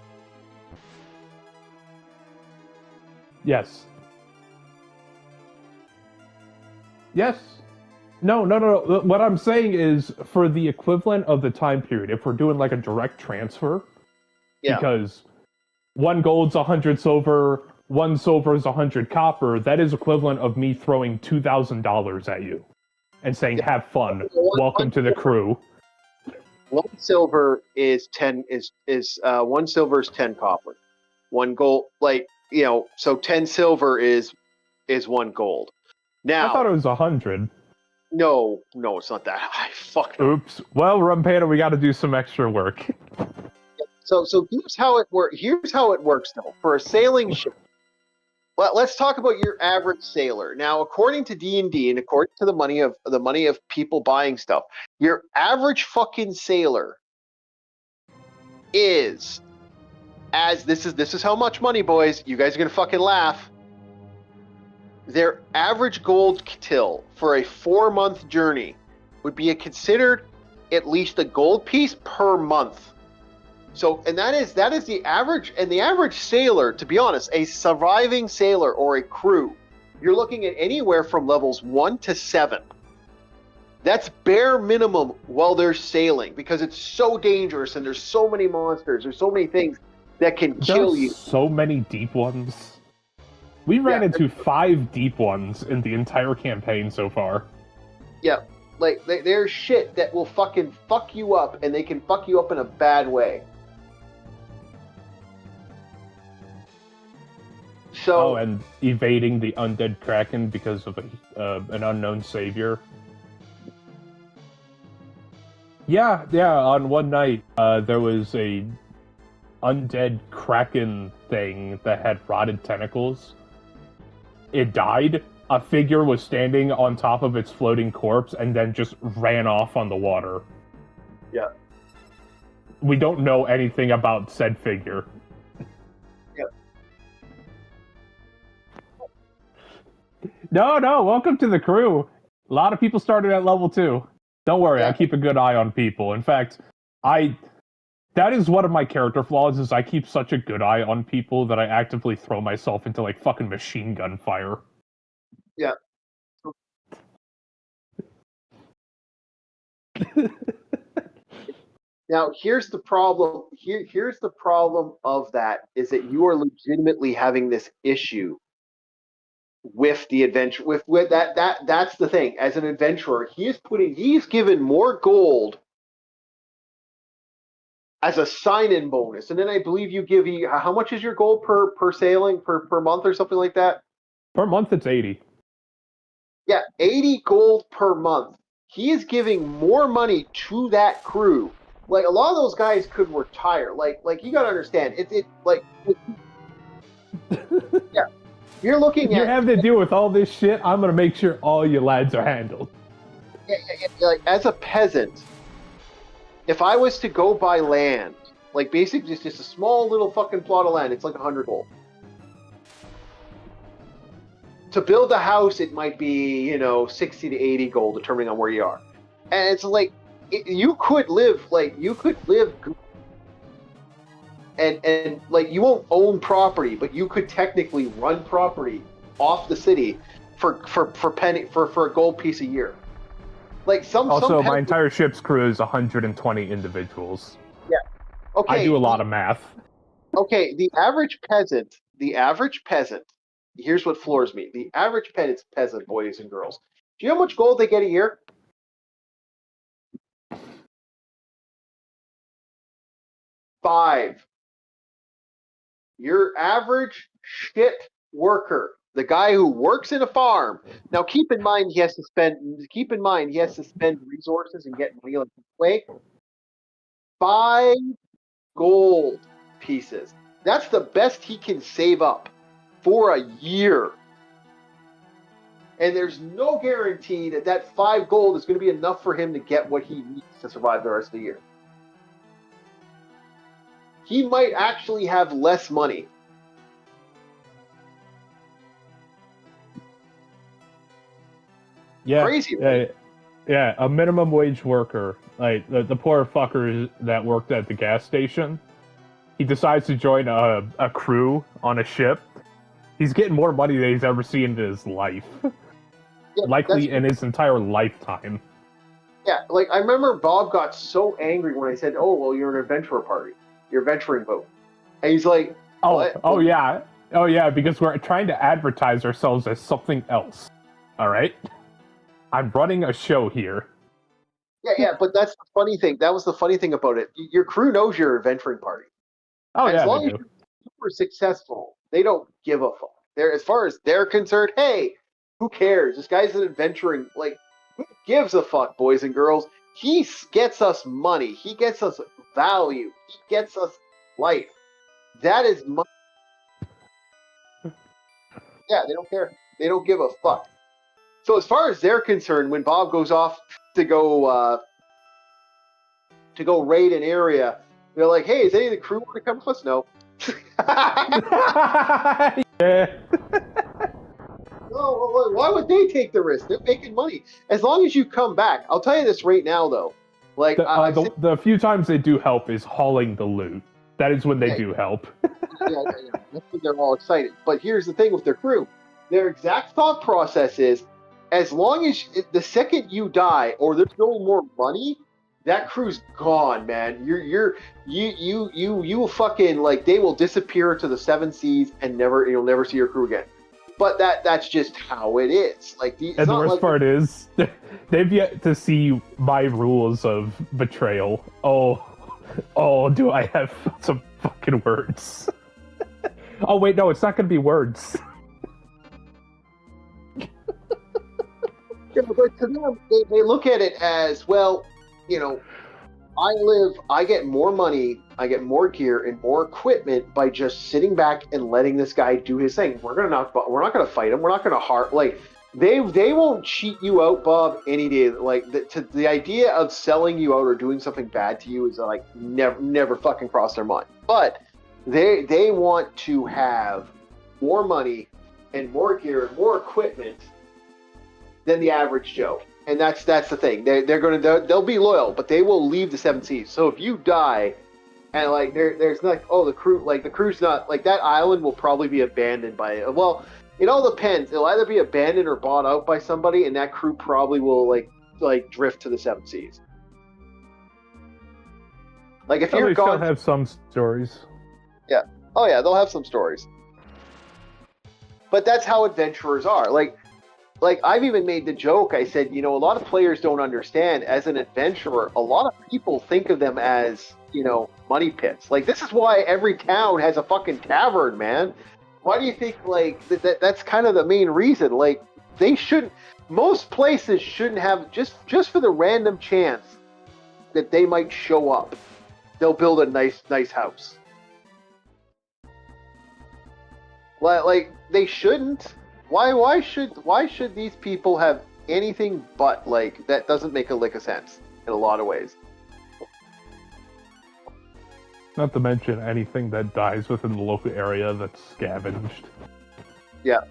Yes. Yes. No. What I'm saying is, for the equivalent of the time period, if we're doing like a direct transfer, because 1 gold's 100 silver, 1 silver is 100 copper, that is equivalent of me throwing $2,000 at you and saying, have fun, welcome to the crew. 1 silver is 10 is 1 silver is 10 copper. 1 gold, so 10 silver is 1 gold. Now I thought it was 100. No, it's not that high. Fuck. Oops. Well, Rumpana, we got to do some extra work. So here's how it works. Here's how it works, though. For a sailing ship, let's talk about your average sailor. Now, according to D&D and according to the money of people buying stuff, your average fucking sailor is, this is how much money, boys. You guys are gonna fucking laugh. Their average gold till for a 4-month journey would be considered at least a gold piece per month. So, and that is the average, and the average sailor, to be honest, a surviving sailor or a crew, you're looking at anywhere from levels 1 to 7. That's bare minimum while they're sailing, because it's so dangerous and there's so many monsters, there's so many things that can kill you. So many deep ones. We ran into 5 deep ones in the entire campaign so far. Yeah, like there's shit that will fucking fuck you up, and they can fuck you up in a bad way. So, and evading the undead kraken because of an unknown savior. Yeah. On one night, there was a undead kraken thing that had rotted tentacles. It died. A figure was standing on top of its floating corpse and then just ran off on the water. Yeah. We don't know anything about said figure. Yeah. No, welcome to the crew. A lot of people started at level 2. Don't worry, I keep a good eye on people. In fact, that is one of my character flaws, is I keep such a good eye on people that I actively throw myself into, like, fucking machine gun fire. Yeah. Now, here's the problem. Here's the problem of that, is that you are legitimately having this issue with the adventure. With that's the thing. As an adventurer, he's given more gold as a sign-in bonus, and then I believe you give how much is your gold per sailing per month or something like that? Per month, it's 80. Yeah, 80 gold per month. He is giving more money to that crew. Like, a lot of those guys could retire. Like you gotta understand, yeah. You're looking at. You have to deal with all this shit. I'm gonna make sure all your lads are handled. Yeah. Like, as a peasant, if I was to go buy land, like, basically just a small little fucking plot of land, it's like 100 gold. To build a house, it might be, 60 to 80 gold, depending on where you are. And it's like, you could live, and like, you won't own property, but you could technically run property off the city for a gold piece a year. Like, my entire ship's crew is 120 individuals. Yeah, Okay, I do a lot of math. Okay, the average peasant, here's what floors me. The average peasant, boys and girls. Do you know how much gold they get a year? 5. Your average shit worker, the guy who works in a farm. Now keep in mind he has to spend resources and get money like this way. 5 gold pieces. That's the best he can save up for a year. And there's no guarantee that 5 gold is going to be enough for him to get what he needs to survive the rest of the year. He might actually have less money. Yeah, Crazy, right? yeah. A minimum wage worker, like the poor fucker that worked at the gas station, he decides to join a crew on a ship. He's getting more money than he's ever seen in his life, Yeah, likely in his entire lifetime. Yeah, like I remember Bob got so angry when I said, "Oh, well, you're an adventurer party, you're a venturing boat," and he's like, "What?" Oh yeah, because we're trying to advertise ourselves as something else. All right, I'm running a show here. Yeah, but that's the funny thing. That was the funny thing about it. Your crew knows you're a venturing party. Oh As yeah, they long as do. you're super successful, they don't give a fuck. As far as they're concerned, hey, who cares? This guy's an adventuring. Like, who gives a fuck, boys and girls? He gets us money. He gets us value. He gets us life. That is money. Yeah, they don't care. They don't give a fuck. So as far as they're concerned, when Bob goes off to go raid an area, they're like, "Hey, is any of the crew want to come with us?" No. Yeah. No, why would they take the risk? They're making money. As long as you come back, I'll tell you this right now, though. Like The few times they do help is hauling the loot. That is when they do help. yeah. That's when they're all excited. But here's the thing with their crew: their exact thought process is, as long as the second you die or there's no more money, that crew's gone, man. You fucking like they will disappear to the 7 seas and you'll never see your crew again. But that's just how it is. Like And the worst part is, they've yet to see my rules of betrayal. Oh, do I have some fucking words? Oh wait, no, it's not going to be words. Yeah, but to them, they look at it as, well, you know, I get more money, I get more gear and more equipment by just sitting back and letting this guy do his thing. We're not gonna fight him. We're not gonna like they won't cheat you out, Bob, any day. Like the idea of selling you out or doing something bad to you is like never fucking crossed their mind. But they want to have more money and more gear and more equipment than the average Joe. And that's the thing. They'll be loyal, but they will leave the 7 seas. So if you die, and like there's not the crew's not like that island will probably be abandoned by well, it all depends. It'll either be abandoned or bought out by somebody, and that crew probably will like drift to the 7 seas. Like if you're gone, still have some stories. Yeah. Oh yeah, they'll have some stories. But that's how adventurers are. Like I've even made the joke. I said, a lot of players don't understand. As an adventurer, a lot of people think of them as, money pits. Like this is why every town has a fucking tavern, man. Why do you think like that's kind of the main reason? Like most places shouldn't have just for the random chance that they might show up. They'll build a nice house. Like they shouldn't. Why should these people have anything but like that? Doesn't make a lick of sense in a lot of ways. Not to mention anything that dies within the local area that's scavenged. Yeah.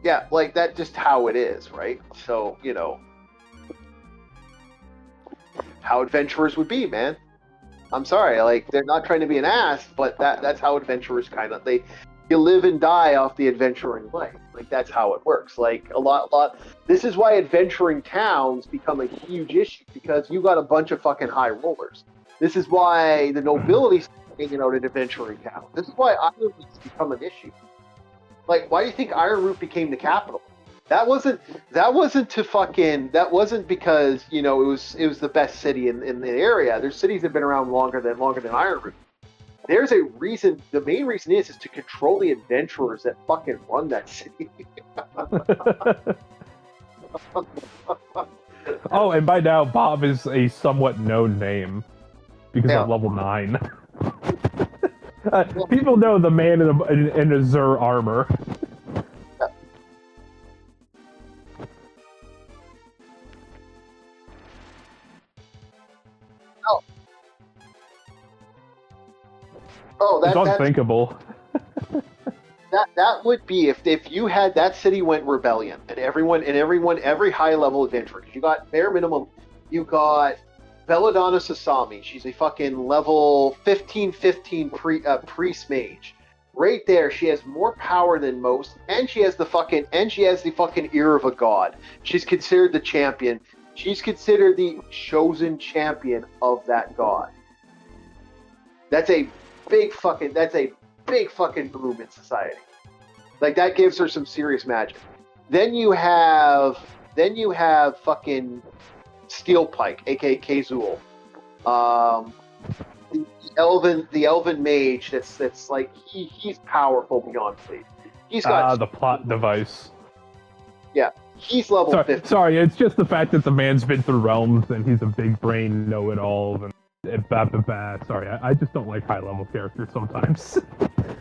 Yeah, like that's just how it is, right? So, how adventurers would be, man. I'm sorry, like they're not trying to be an ass, but that's how adventurers kind of You live and die off the adventuring life. Like, that's how it works. Like, a lot. This is why adventuring towns become a huge issue, because you got a bunch of fucking high rollers. This is why the nobility hanging out in adventuring towns. This is why Ironroot's become an issue. Like, why do you think Ironroot became the capital? That wasn't because, you know, it was the best city in the area. There's cities that have been around longer than Ironroot. There's a reason. The main reason is to control the adventurers that fucking run that city. Oh, and by now Bob is a somewhat known name because Yeah. of level 9. People know the man in a Zur armor. Oh, It's unthinkable. That would be if you had that city went rebellion and every high level adventurer. You got bare minimum. You got Belladonna Sasami. She's a fucking level 15 priest mage. Right there, she has more power than most, and she has the fucking ear of a god. She's considered the champion. She's considered the chosen champion of that god. That's a big fucking boom in society. Like, that gives her some serious magic. Then you have fucking Steel Pike, aka Kazul. The elven mage that's like he's powerful beyond belief. He's got the plot device. Yeah. He's level 50. Sorry, it's just the fact that the man's been through realms and he's a big brain know-it-all and Sorry, I just don't like high-level characters sometimes.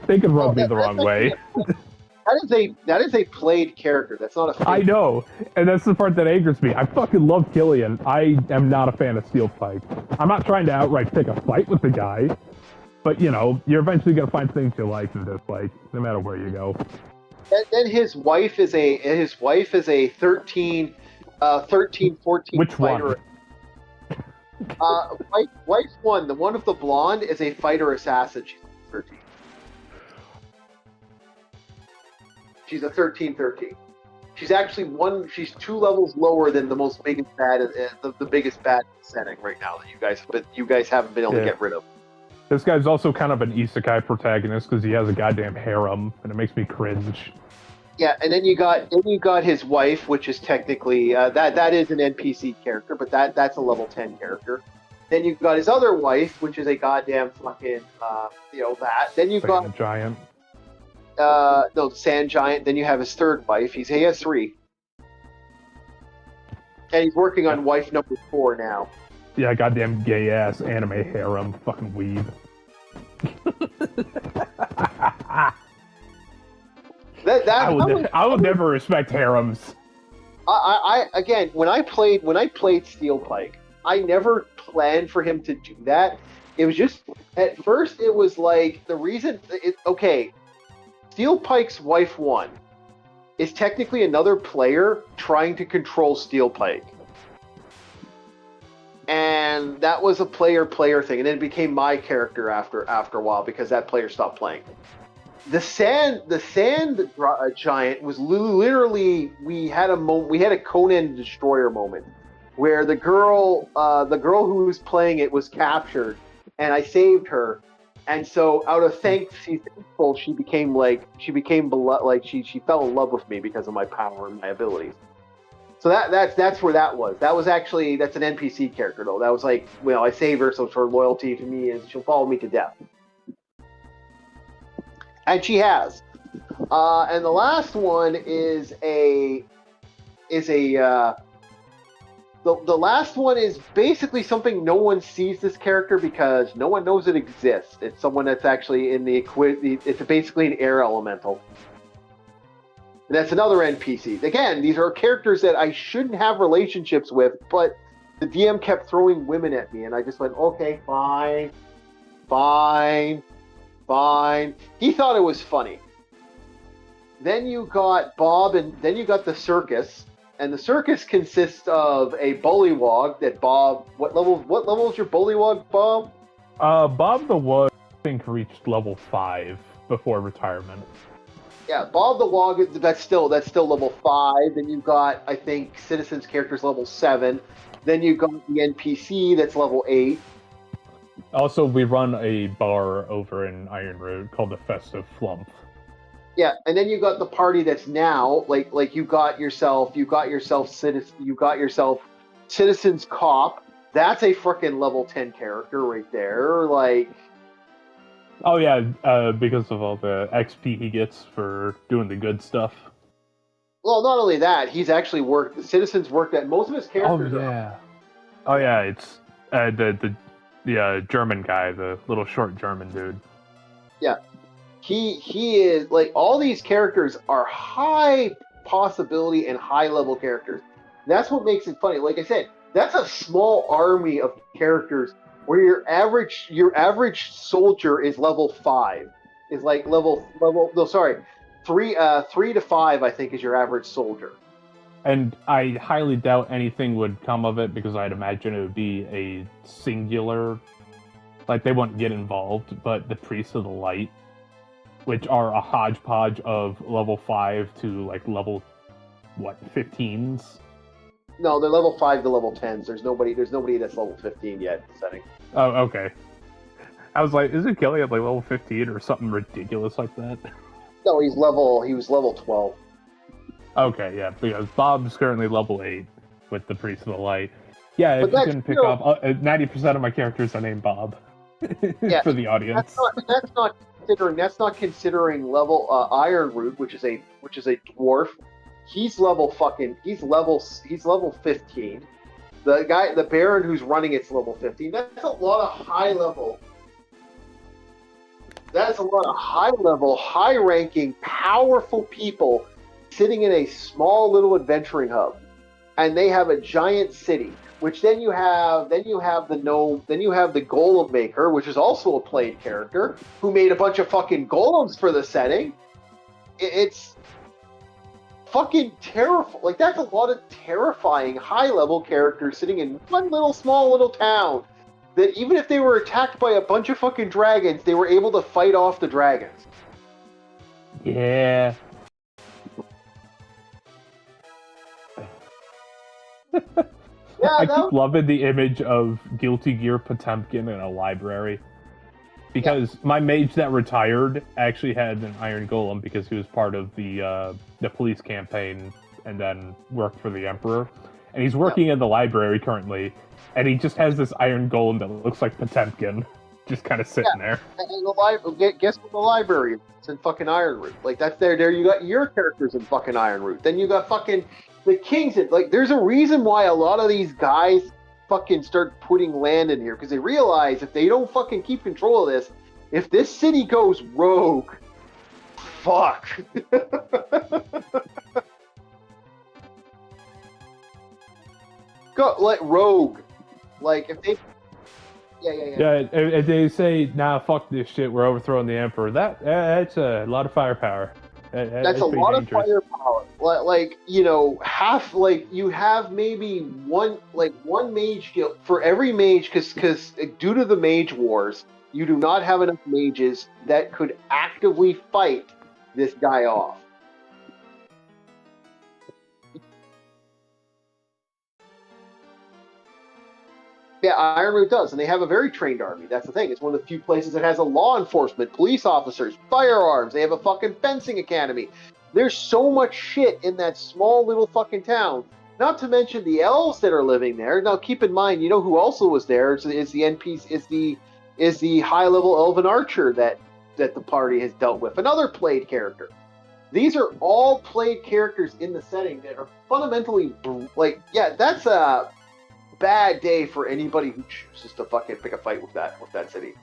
They can rub me the wrong way. That is a played character. That's not a fake. I know, and that's the part that angers me. I fucking love Killian. I am not a fan of Steel Pike. I'm not trying to outright pick a fight with the guy, but, you know, you're eventually going to find things you like and dislike, no matter where you go. Then his wife is a 13, 14 Which fighter. one? Wife one, the one of the blonde, is a fighter assassin. She's 13. She's a 13. She's actually she's 2 levels lower than the most biggest bad, the biggest bad setting right now that you guys haven't been able to get rid of. This guy's also kind of an isekai protagonist because he has a goddamn harem, and it makes me cringe. Yeah, and then you got his wife, which is technically that is an NPC character, but that's a level 10 character. Then you've got his other wife, which is a goddamn fucking that. Then you've got a giant. The Sand Giant. Then you have his third wife. He has 3, and he's working on wife number 4 now. Yeah, goddamn gay ass anime harem, fucking weeb. I would never respect harems. I again, when I played Steel Pike, I never planned for him to do that. It was just, at first it was like the reason. Steel Pike's wife 1 is technically another player trying to control Steel Pike. And that was a player thing, and then it became my character after a while because that player stopped playing. The sand giant was literally, we had a Conan Destroyer moment where the girl who was playing it was captured, and I saved her, and so out of thankful, she fell in love with me because of my power and my abilities. So that's where that was. That's an NPC character though. That was like, I saved her, so her loyalty to me is she'll follow me to death. And she has. And the last one the last one is basically something no one sees this character because no one knows it exists. It's someone that's actually it's basically an air elemental. And that's another NPC. Again, these are characters that I shouldn't have relationships with, but the DM kept throwing women at me, and I just went, okay, fine. He thought it was funny. Then you got Bob, and then you got the circus, and the circus consists of a bullywog that Bob. What level is your bullywog, Bob? Bob the Wood think, reached level 5 before retirement. Yeah, Bob the Log, that's still level 5. Then you've got, I think, Citizen's character's level 7. Then you've got the NPC that's level 8. Also, we run a bar over in Iron Road called the Festive Flump. Yeah, and then you got the party that's now like you got yourself Citizen's Cop. That's a freaking level 10 character right there. Like, oh yeah, because of all the XP he gets for doing the good stuff. well, not only that, he's actually worked. The Citizen's worked at most of his characters. Oh yeah, it's the German guy, the little short German dude. Yeah, he is like, all these characters are high possibility and high level characters. That's what makes it funny. Like I said, that's a small army of characters where your average soldier is level 5. Is like level no, sorry, 3 to 5, I think, is your average soldier. And I highly doubt anything would come of it, because I'd imagine it would be a singular, like, they wouldn't get involved, but the Priests of the Light, which are a hodgepodge of level 5 to, like, level, 15s? No, they're level 5 to level 10s. There's nobody that's level 15 yet in the setting. Oh, okay. I was like, isn't Kelly at, like, level 15 or something ridiculous like that? No, he was level 12. Okay, yeah, because Bob's currently level 8 with the Priest of the Light. Yeah, if you can pick up 90% of my characters are named Bob. Yeah, for the audience. That's not considering level Iron Root, which is a dwarf. He's level 15. The Baron who's running it's level 15. That's a lot of high level. That's a lot of high level, high ranking, powerful people sitting in a small little adventuring hub, and they have a giant city. Which then you have the Golem Maker, which is also a played character who made a bunch of fucking golems for the setting. It's fucking terrifying. Like, that's a lot of terrifying high level characters sitting in one small little town that even if they were attacked by a bunch of fucking dragons, they were able to fight off the dragons. Yeah. Yeah, I keep loving the image of Guilty Gear Potemkin in a library. Because my mage that retired actually had an Iron Golem because he was part of the police campaign and then worked for the Emperor. And he's working in the library currently, and he just has this Iron Golem that looks like Potemkin, just kind of sitting there. And guess what the library is? It's in fucking Iron Root. Like, that's there you got your characters in fucking Iron Root. Then you got fucking the Kings in, like, there's a reason why a lot of these guys fucking start putting land in here, because they realize if they don't fucking keep control of this, if this city goes rogue, fuck. Go like rogue, like if they, yeah. If they say, "Nah, fuck this shit, we're overthrowing the Emperor," that's a lot of firepower. That's a lot of firepower. Like, you know, you have maybe one mage guild for every mage, because due to the mage wars, you do not have enough mages that could actively fight this guy off. Yeah, Iron Root does, and they have a very trained army. That's the thing. It's one of the few places that has a law enforcement, police officers, firearms. They have a fucking fencing academy. There's so much shit in that small little fucking town. Not to mention the elves that are living there. Now, keep in mind, you know who also was there is the NPC, is the high level elven archer that the party has dealt with. Another played character. These are all played characters in the setting that are fundamentally that's a bad day for anybody who chooses to fucking pick a fight with that city.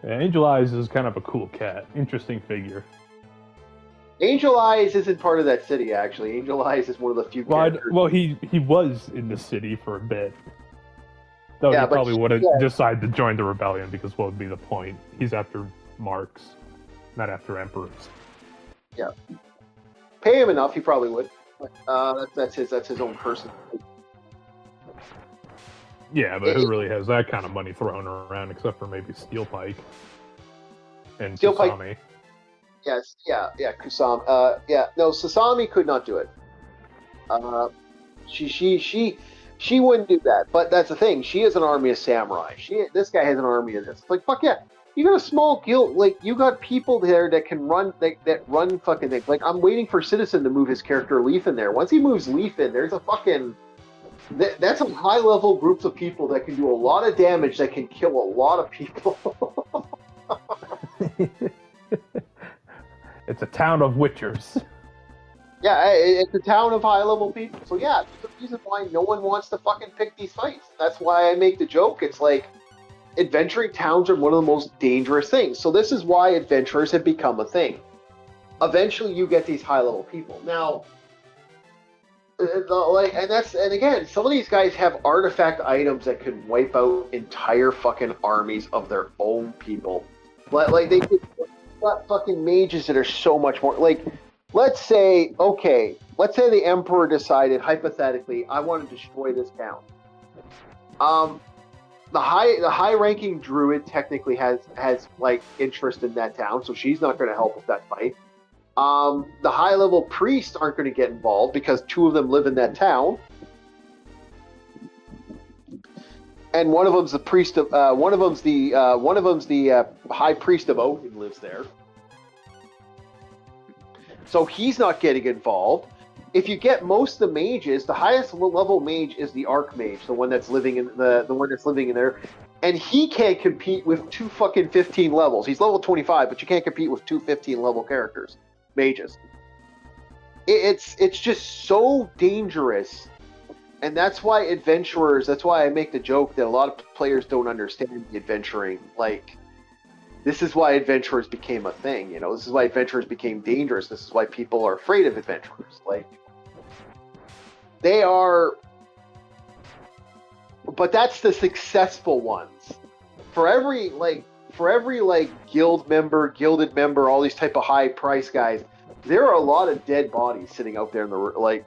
Yeah, Angel Eyes is kind of a cool cat. Interesting figure. Angel Eyes isn't part of that city, actually. Angel Eyes is one of the few characters. Well, he was in the city for a bit. Though he probably would have decided to join the rebellion, because what would be the point? He's after marks, not after emperors. Yeah. Pay him enough, he probably would. That's his own person. Yeah, but who really has that kind of money thrown around except for maybe Steel Pike? and Steel Pike. Kusami. Yes, yeah, Kusami. No, Sasami could not do it. Uh, she wouldn't do that. But that's the thing. She has an army of samurai. This guy has an army of this. It's like, fuck yeah. You got a small guild. Like, you got people there that can run, that run fucking things. Like, I'm waiting for Citizen to move his character Leaf in there. Once he moves Leaf in, there's a fucking. That's a high level groups of people that can do a lot of damage that can kill a lot of people. It's a town of witchers. Yeah, it's a town of high level people. So yeah, there's a reason why no one wants to fucking pick these fights. That's why I make the joke. It's like adventuring towns are one of the most dangerous things. So this is why adventurers have become a thing. Eventually, you get these high level people. Now, and again, some of these guys have artifact items that can wipe out entire fucking armies of their own people. Like they could got fucking mages that are so much more like. Let's say the emperor decided hypothetically, I want to destroy this town. The high ranking druid technically has like interest in that town, so she's not going to help with that fight. The high level priests aren't going to get involved because two of them live in that town, and one of them's the priest of one of them's the high priest of Odin lives there. So he's not getting involved. If you get most of the mages, the highest level mage is the archmage, the one that's living in the one that's living in there, and he can't compete with two fucking 15 levels. He's level 25, but you can't compete with two 15 level characters, mages. It's just so dangerous, and that's why adventurers. That's why I make the joke that a lot of players don't understand the adventuring. Like, this is why adventurers became a thing, you know. This is why adventurers became dangerous. This is why people are afraid of adventurers. Like, they are, but that's the successful ones. For every gilded member, all these type of high price guys, there are a lot of dead bodies sitting out there in the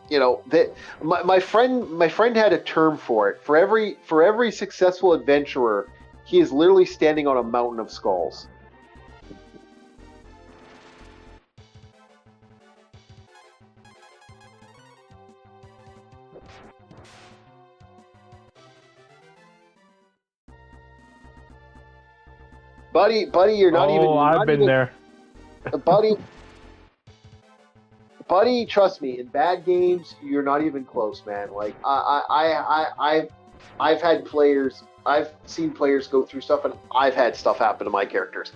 you know, that my friend had a term for it. For every successful adventurer, he is literally standing on a mountain of skulls. Buddy, you're not even. Oh, I've been there. Buddy, trust me. In bad games, you're not even close, man. Like I've had players. I've seen players go through stuff, and I've had stuff happen to my characters.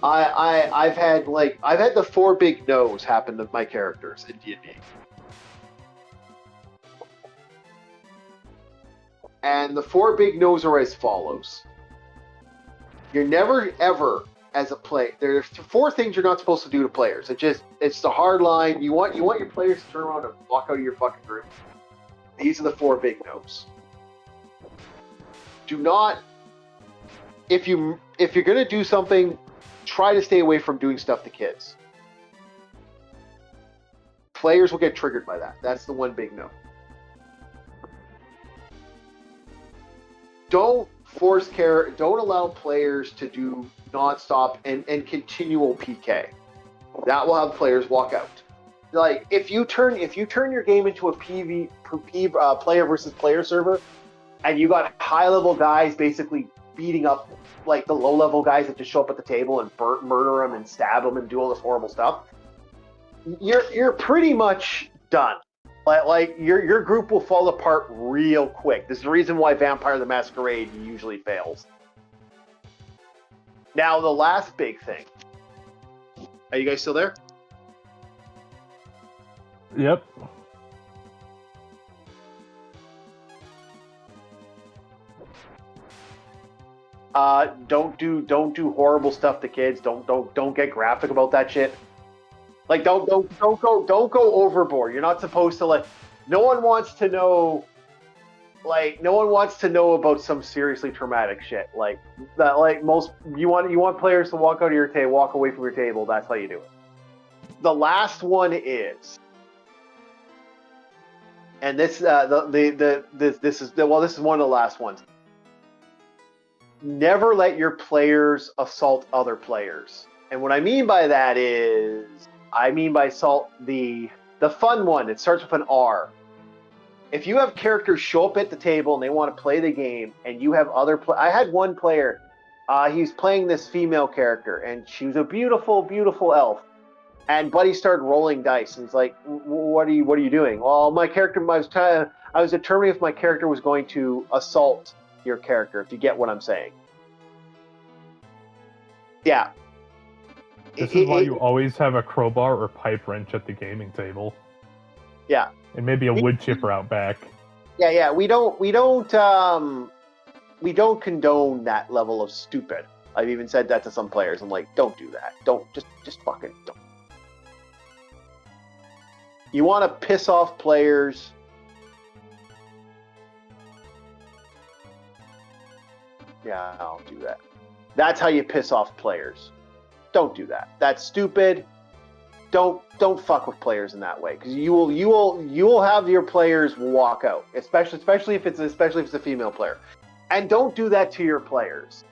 I've had the 4 big no's happen to my characters in D&D. And the 4 big no's are as follows. You're never ever, as a player, there's 4 things you're not supposed to do to players. It's the hard line. You want your players to turn around and walk out of your fucking group. These are the 4 big no's. Do not, if you're gonna do something, try to stay away from doing stuff to kids. Players will get triggered by that. That's the 1 big no. Don't allow players to do nonstop and continual PK. That will have players walk out. Like, if you turn your game into a player versus player server, and you got high level guys basically beating up like the low level guys that just show up at the table and murder them and stab them and do all this horrible stuff, you're pretty much done. Like your group will fall apart real quick. This is the reason why Vampire the Masquerade usually fails. Now, the last big thing. Are you guys still there? Yep. Don't do horrible stuff to kids. Don't get graphic about that shit. Like, don't go overboard. You're not supposed to no one wants to know about some seriously traumatic shit. Like that, you want players to walk out of your table, walk away from your table. That's how you do it. The last one is, and this is one of the last ones. never let your players assault other players. And what I mean by that is, I mean by assault the fun one. It starts with an R. If you have characters show up at the table and they want to play the game, and you have other I had one player, he's playing this female character, and she was a beautiful, beautiful elf. And Buddy started rolling dice, and he's like, "What are you doing?" Well, my character, I was determining if my character was going to assault your character. If you get what I'm saying, yeah. This is why you always have a crowbar or pipe wrench at the gaming table. Yeah. And maybe a wood chipper out back. Yeah. We don't condone that level of stupid. I've even said that to some players. I'm like, don't do that. Don't just fucking don't. You want to piss off players. Yeah, I'll do that. That's how you piss off players. Don't do that. That's stupid. Don't fuck with players in that way, because you will have your players walk out, especially if it's a female player, and don't do that to your players.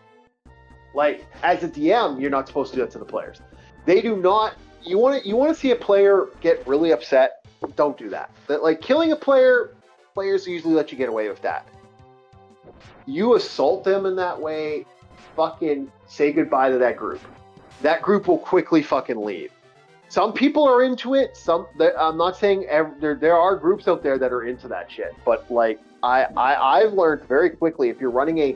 Like, as a DM, you're not supposed to do that to the players. They do not. You want to see a player get really upset? Don't do that. Like, killing a player, players usually let you get away with that. You assault them in that way, fucking say goodbye to that group. That group will quickly fucking leave. Some people are into it. I'm not saying there are groups out there that are into that shit, but like I've learned very quickly, if you're running an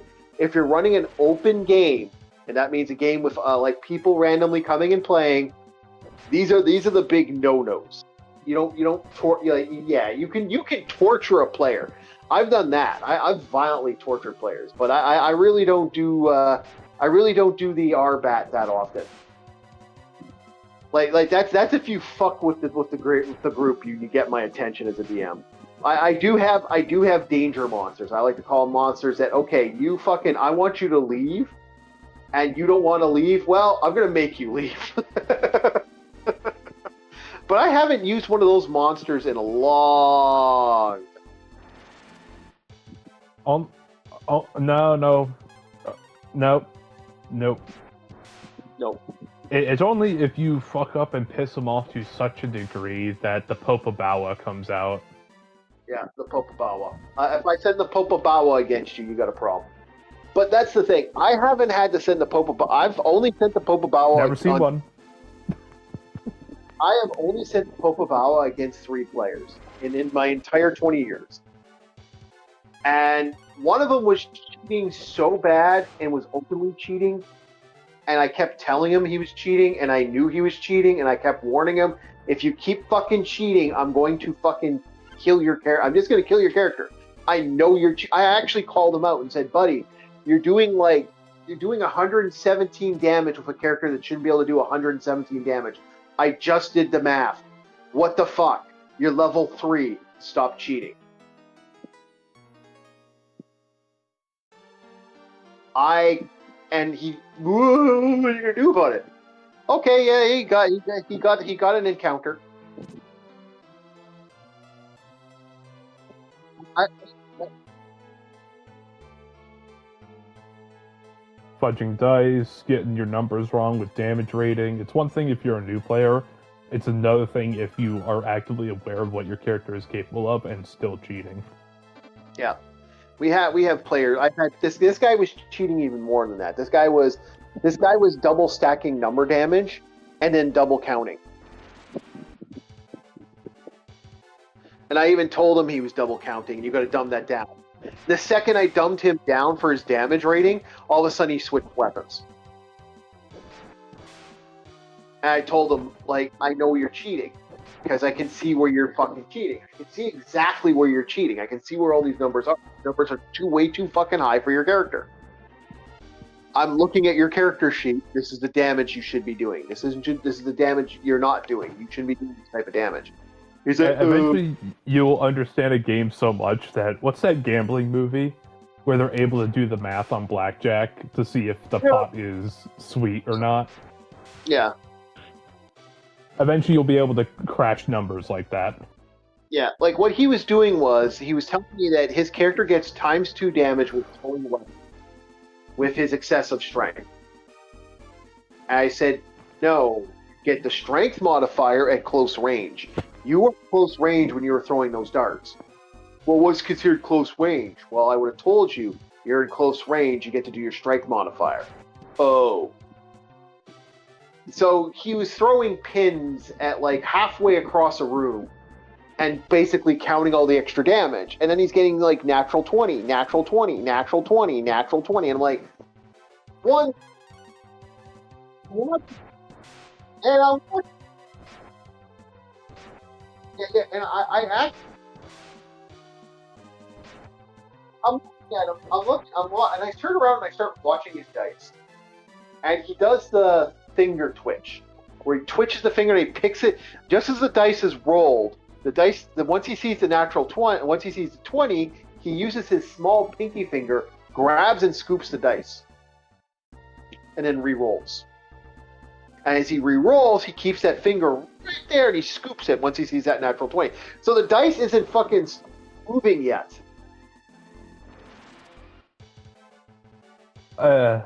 open game, and that means a game with like people randomly coming and playing, these are the big no-nos. You can torture a player. I've done that. I've violently tortured players, but I really don't do the RBAT that often. Like that's if you fuck with the group, you get my attention as a DM. I do have danger monsters. I like to call them monsters that, okay, I want you to leave, and you don't want to leave. Well, I'm gonna make you leave. But I haven't used one of those monsters in a long time. Nope. It's only if you fuck up and piss them off to such a degree that the Popabawa comes out. Yeah, the Popabawa. If I send the Popabawa against you, you got a problem. But that's the thing. I haven't had to send the Popabawa. I've only sent the Popabawa. Never seen one. I have only sent the Popabawa against 3 players in my entire 20 years. And one of them was cheating so bad and was openly cheating. And I kept telling him he was cheating, and I knew he was cheating, and I kept warning him, if you keep fucking cheating, I'm going to fucking kill your character. I'm just going to kill your character. I know you're I actually called him out and said, buddy, you're doing 117 damage with a character that shouldn't be able to do 117 damage. I just did the math. What the fuck? You're level 3. Stop cheating. And he, what are you gonna do about it? Okay, yeah, he got an encounter. Fudging dice, getting your numbers wrong with damage rating. It's one thing if you're a new player. It's another thing if you are actively aware of what your character is capable of and still cheating. Yeah. We have players. I've had this guy was cheating even more than that. This guy was double stacking number damage and then double counting. And I even told him he was double counting. You got to dumb that down. The second I dumbed him down for his damage rating, all of a sudden he switched weapons. And I told him, like, I know you're cheating. Because I can see where you're fucking cheating. I can see exactly where you're cheating. I can see where all these numbers are. Numbers are way too fucking high for your character. I'm looking at your character sheet. This is the damage you should be doing. This is the damage you're not doing. You shouldn't be doing this type of damage. He's like, eventually, you'll understand a game so much that, what's that gambling movie where they're able to do the math on blackjack to see if the pot is sweet or not? Yeah. Eventually, you'll be able to crash numbers like that. Yeah, like what he was doing was, he was telling me that his character gets ×2 damage with throwing weapons. with his excessive strength. And I said, no, get the strength modifier at close range. You were close range when you were throwing those darts. Well, what's considered close range? Well, I would have told you, you're in close range, you get to do your strength modifier. Oh. So he was throwing pins at like halfway across a room and basically counting all the extra damage. And then he's getting like natural 20, natural 20, natural 20, natural 20. And I'm like, what? And I'm like, yeah, and I actually, I'm looking at him, and I turn around and I start watching his dice. And he does the finger twitch, where he twitches the finger and he picks it just as the dice is rolled. Once he sees the natural 20, once he sees the 20, he uses his small pinky finger, grabs and scoops the dice, and then re-rolls. And as he re-rolls, he keeps that finger right there and he scoops it once he sees that natural 20. So the dice isn't fucking moving yet. Yeah.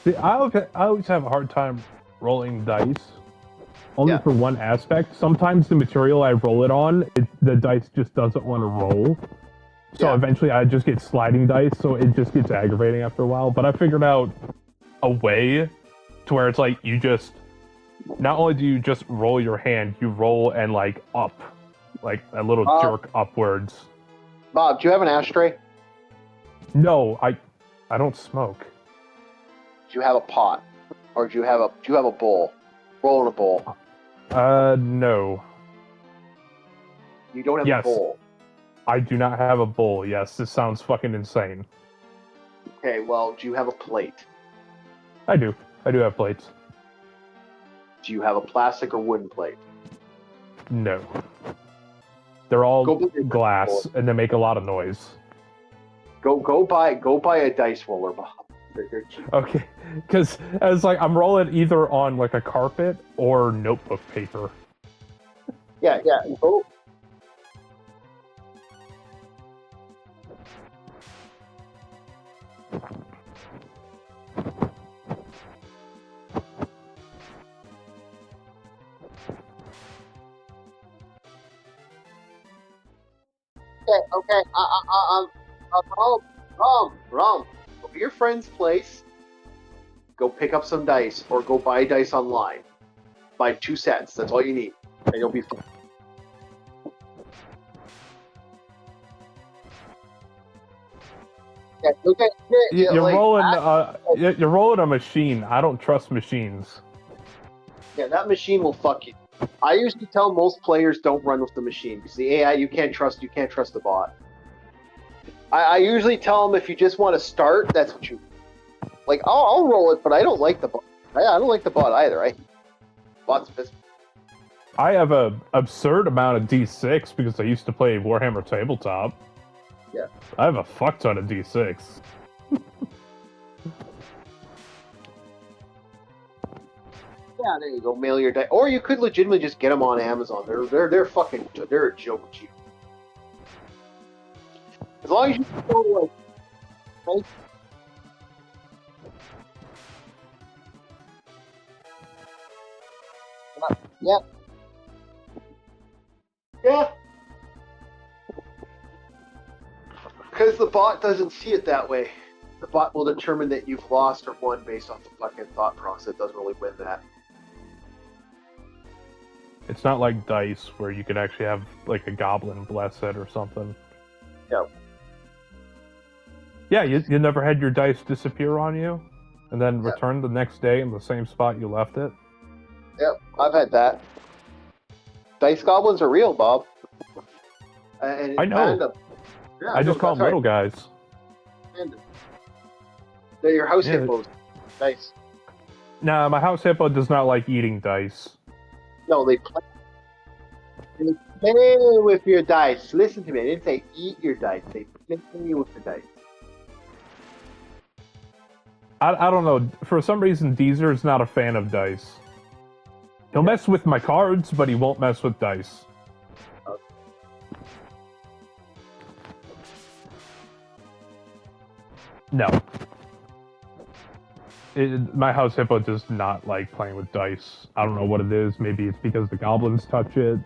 See, I always have a hard time rolling dice. Only for one aspect. Sometimes the material I roll it on, the dice just doesn't want to roll. So eventually I just get sliding dice, so it just gets aggravating after a while. But I figured out a way to where it's like you just, not only do you just roll your hand, you roll and like up, like a little jerk upwards. Bob, do you have an ashtray? No, I don't smoke. Do you have a pot? Or do you have a bowl? Roll in a bowl. No. You don't have a bowl. I do not have a bowl. Yes, this sounds fucking insane. Okay, well, do you have a plate? I do. I do have plates. Do you have a plastic or wooden plate? No. They're all glass, and they make a lot of noise. Go buy a dice roller, Bob. They're cheap. Okay, because it's like I'm rolling either on like a carpet or notebook paper. Yeah. Go. Okay. Rum. Go to your friend's place. Go pick up some dice, or go buy dice online. Buy 2 sets. That's all you need, and you'll be fine. Yeah, okay. You're rolling a machine. I don't trust machines. Yeah, that machine will fuck you. I usually tell most players don't run with the machine because the AI you can't trust the bot. I usually tell them if you just want to start, that's what you like. I'll roll it, but I don't like the bot. I don't like the bot either. Bot's pissed. I have a absurd amount of D6 because I used to play Warhammer Tabletop. Yeah. I have a fuck ton of D6. Yeah, there you go. Mail your dice, or you could legitimately just get them on Amazon. They're a joke cheap. As long as you go like, right? Yeah. Because the bot doesn't see it that way. The bot will determine that you've lost or won based off the fucking thought process. It doesn't really win that. It's not like dice where you could actually have like a goblin bless it or something. Yeah. Yeah, you never had your dice disappear on you and then return the next day in the same spot you left it? Yep, I've had that. Dice goblins are real, Bob. I know. Yeah, I just call them little guys. They're your house hippos. Nice. Nah, my house hippo does not like eating dice. No, they play with your dice. Listen to me. I didn't say eat your dice. They play with the dice. I don't know. For some reason, Deezer's not a fan of dice. He'll mess with my cards, but he won't mess with dice. No. My house hippo does not like playing with dice. I don't know what it is. Maybe it's because the goblins touch it.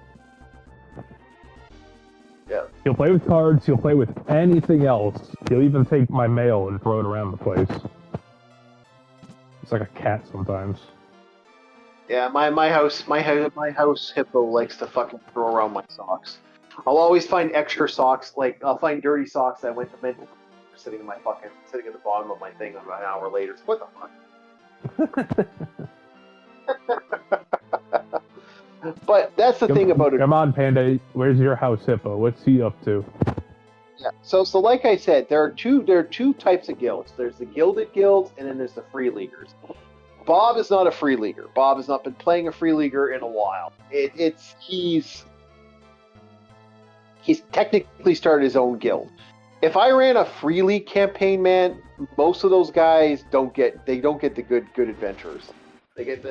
Yeah. He'll play with cards. He'll play with anything else. He'll even take my mail and throw it around the place. It's like a cat sometimes. Yeah, my house hippo likes to fucking throw around my socks. I'll always find extra socks, like I'll find dirty socks that went to mental sitting at the bottom of my thing about an hour later. What the fuck? But that's the thing about it. Come on, Panda. Where's your house hippo? What's he up to? Yeah. So like I said, there are two types of guilds. There's the gilded guilds, and then there's the free leaguers. Bob is not a free leaguer. Bob has not been playing a free leaguer in a while. He's technically started his own guild. If I ran a free league campaign, man, most of those guys don't get the good adventurers. They get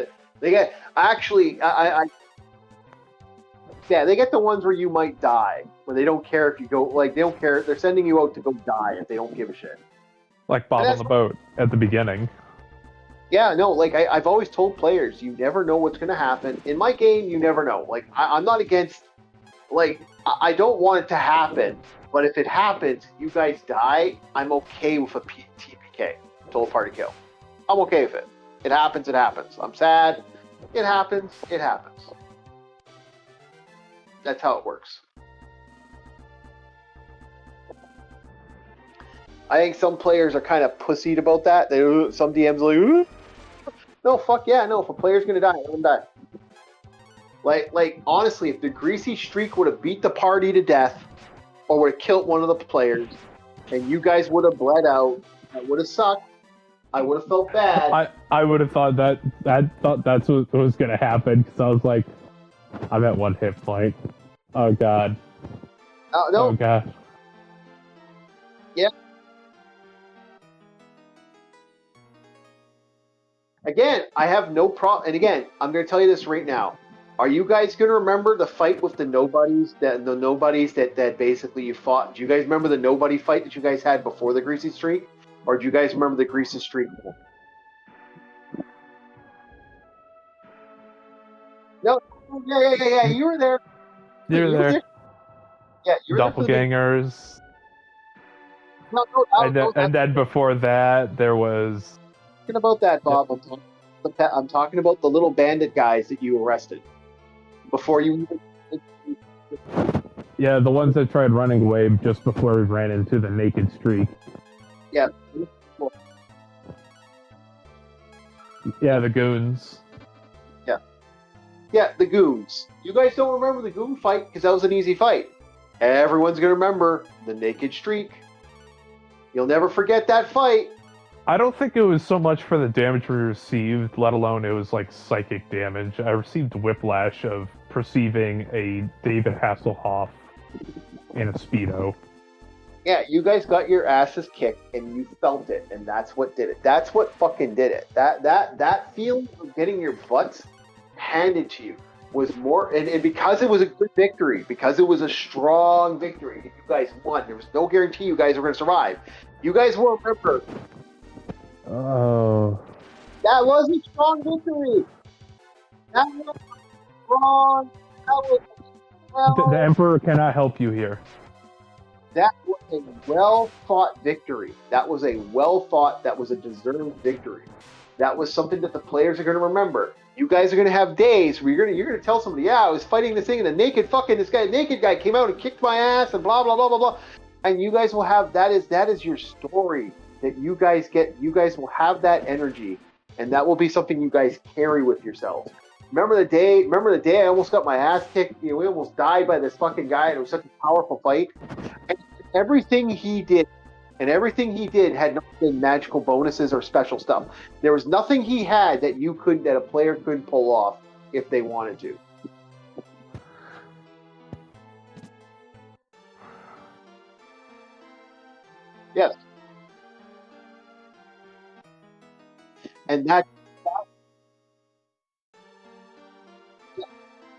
the ones where you might die, where they don't care if you go, like, they don't care. They're sending you out to go die if they don't give a shit. Like Bob on the boat at the beginning. Yeah, no, like, I've always told players, you never know what's going to happen. In my game, you never know. Like, I'm not against, like, I don't want it to happen, but if it happens, you guys die, I'm okay with a TPK, total party kill. I'm okay with it. It happens, it happens. I'm sad. It happens, it happens. That's how it works. I think some players are kind of pussied about that. Some DMs are like, ooh. No, fuck yeah, no. If a player's gonna die, let him die. Like honestly, if the greasy streak would have beat the party to death, or would have killed one of the players, and you guys would have bled out, that would have sucked. I would have felt bad. I would have thought that's what was gonna happen, because I was like, I'm at one hit point. Oh god. No. Oh god. Yeah. Again, I have no problem. And again, I'm going to tell you this right now. Are you guys going to remember the fight with the nobodies that basically you fought? Do you guys remember the nobody fight that you guys had before the greasy streak? Or do you guys remember the greasy streak? No. Yeah. You were there. You were there. Yeah, you were Doppelgangers. No, and then before that, there was... Talking about that, Bob. I'm talking about the little bandit guys that you arrested before you. Yeah, the ones that tried running away just before we ran into the naked streak. Yeah. Yeah, the goons. Yeah, the goons. You guys don't remember the goon fight because that was an easy fight. Everyone's gonna remember the naked streak. You'll never forget that fight. I don't think it was so much for the damage we received, let alone it was like psychic damage. I received whiplash of perceiving a David Hasselhoff in a Speedo. Yeah, you guys got your asses kicked and you felt it, and that's what did it. That's what fucking did it. That feeling of getting your butts handed to you was more, and because it was a good victory, because it was a strong victory, you guys won. There was no guarantee you guys were going to survive. You guys will remember. Oh. That was a strong victory. That was strong. The Emperor cannot help you here. That was a well-fought victory. That was a well-fought, that was a deserved victory. That was something that the players are going to remember. You guys are going to have days where you're going to tell somebody, yeah, I was fighting this thing and naked guy came out and kicked my ass and blah, blah, blah, blah, blah. And you guys will have, that is your story that you guys get. You guys will have that energy, and that will be something you guys carry with yourselves. Remember the day I almost got my ass kicked? We almost died by this fucking guy, and it was such a powerful fight. And everything he did had nothing magical bonuses or special stuff. There was nothing he had that a player couldn't pull off if they wanted to. Yes. And that's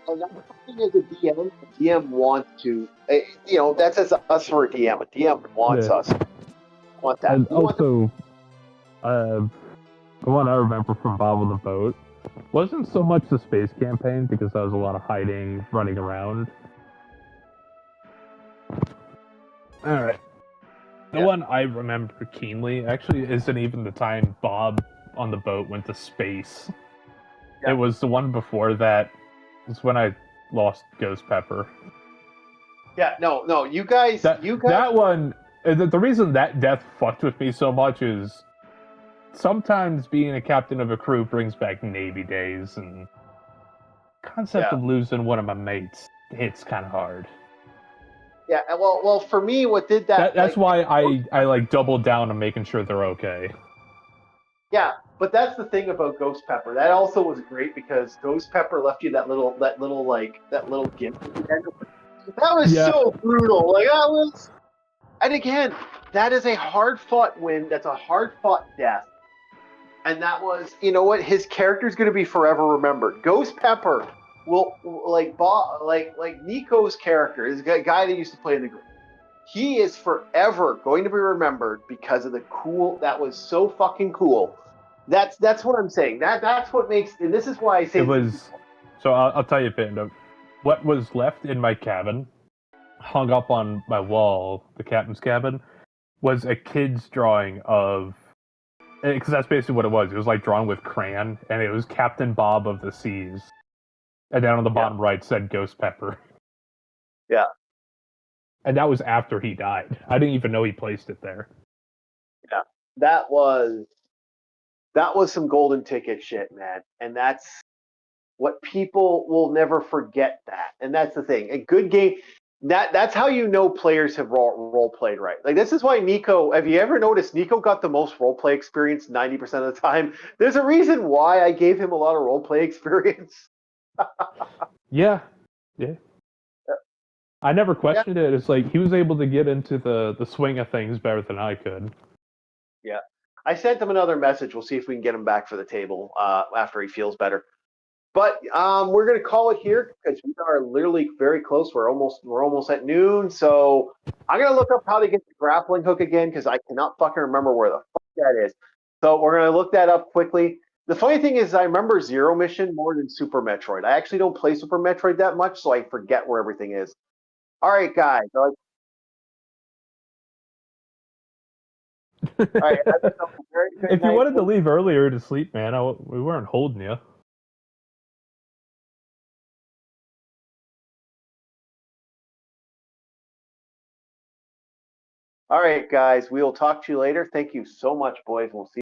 something as a DM. A DM wants to, that's as us for a DM. A DM wants us. want that. And We want also, the one I remember from Bob on the Boat wasn't so much the space campaign because that was a lot of hiding, running around. All right. The one I remember keenly actually isn't even the time Bob on the boat went to space. Yeah. It was the one before that. It's when I lost Ghost Pepper. Yeah, no, you guys. That one. The reason that death fucked with me so much is sometimes being a captain of a crew brings back Navy days, and concept of losing one of my mates hits kind of hard. Yeah, well, for me, what did that? That's why I like doubled down on making sure they're okay. Yeah, but that's the thing about Ghost Pepper. That also was great because Ghost Pepper left you that little gift at the end. That was so brutal. Like that was, and again, that is a hard fought win. That's a hard fought death, and that was, you know what? His character's going to be forever remembered. Ghost Pepper will like Nico's character is a guy that used to play in the group. He is forever going to be remembered because of the cool. That was so fucking cool. That's what I'm saying. That's what makes, and this is why I say it was. So I'll tell you, Panda. What was left in my cabin, hung up on my wall, the captain's cabin, was a kid's drawing of. Because that's basically what it was. It was like drawn with crayon, and it was Captain Bob of the Seas. And down on the bottom right said Ghost Pepper. Yeah. And that was after he died. I didn't even know he placed it there. Yeah. That was some golden ticket shit, man. And that's what people will never forget that. And that's the thing. A good game, that's how you know players have role played right. Like this is why Nico, have you ever noticed Nico got the most role play experience 90% of the time? There's a reason why I gave him a lot of role play experience. Yeah. I never questioned it. It's like he was able to get into the swing of things better than I could. Yeah. I sent him another message. We'll see if we can get him back for the table after he feels better. But we're going to call it here because we are literally very close. We're almost at noon. So I'm going to look up how to get the grappling hook again because I cannot fucking remember where the fuck that is. So we're going to look that up quickly. The funny thing is I remember Zero Mission more than Super Metroid. I actually don't play Super Metroid that much, so I forget where everything is. All right, guys. All right. If you wanted to leave earlier to sleep, man, we weren't holding you. All right, guys. We will talk to you later. Thank you so much, boys. We'll see you.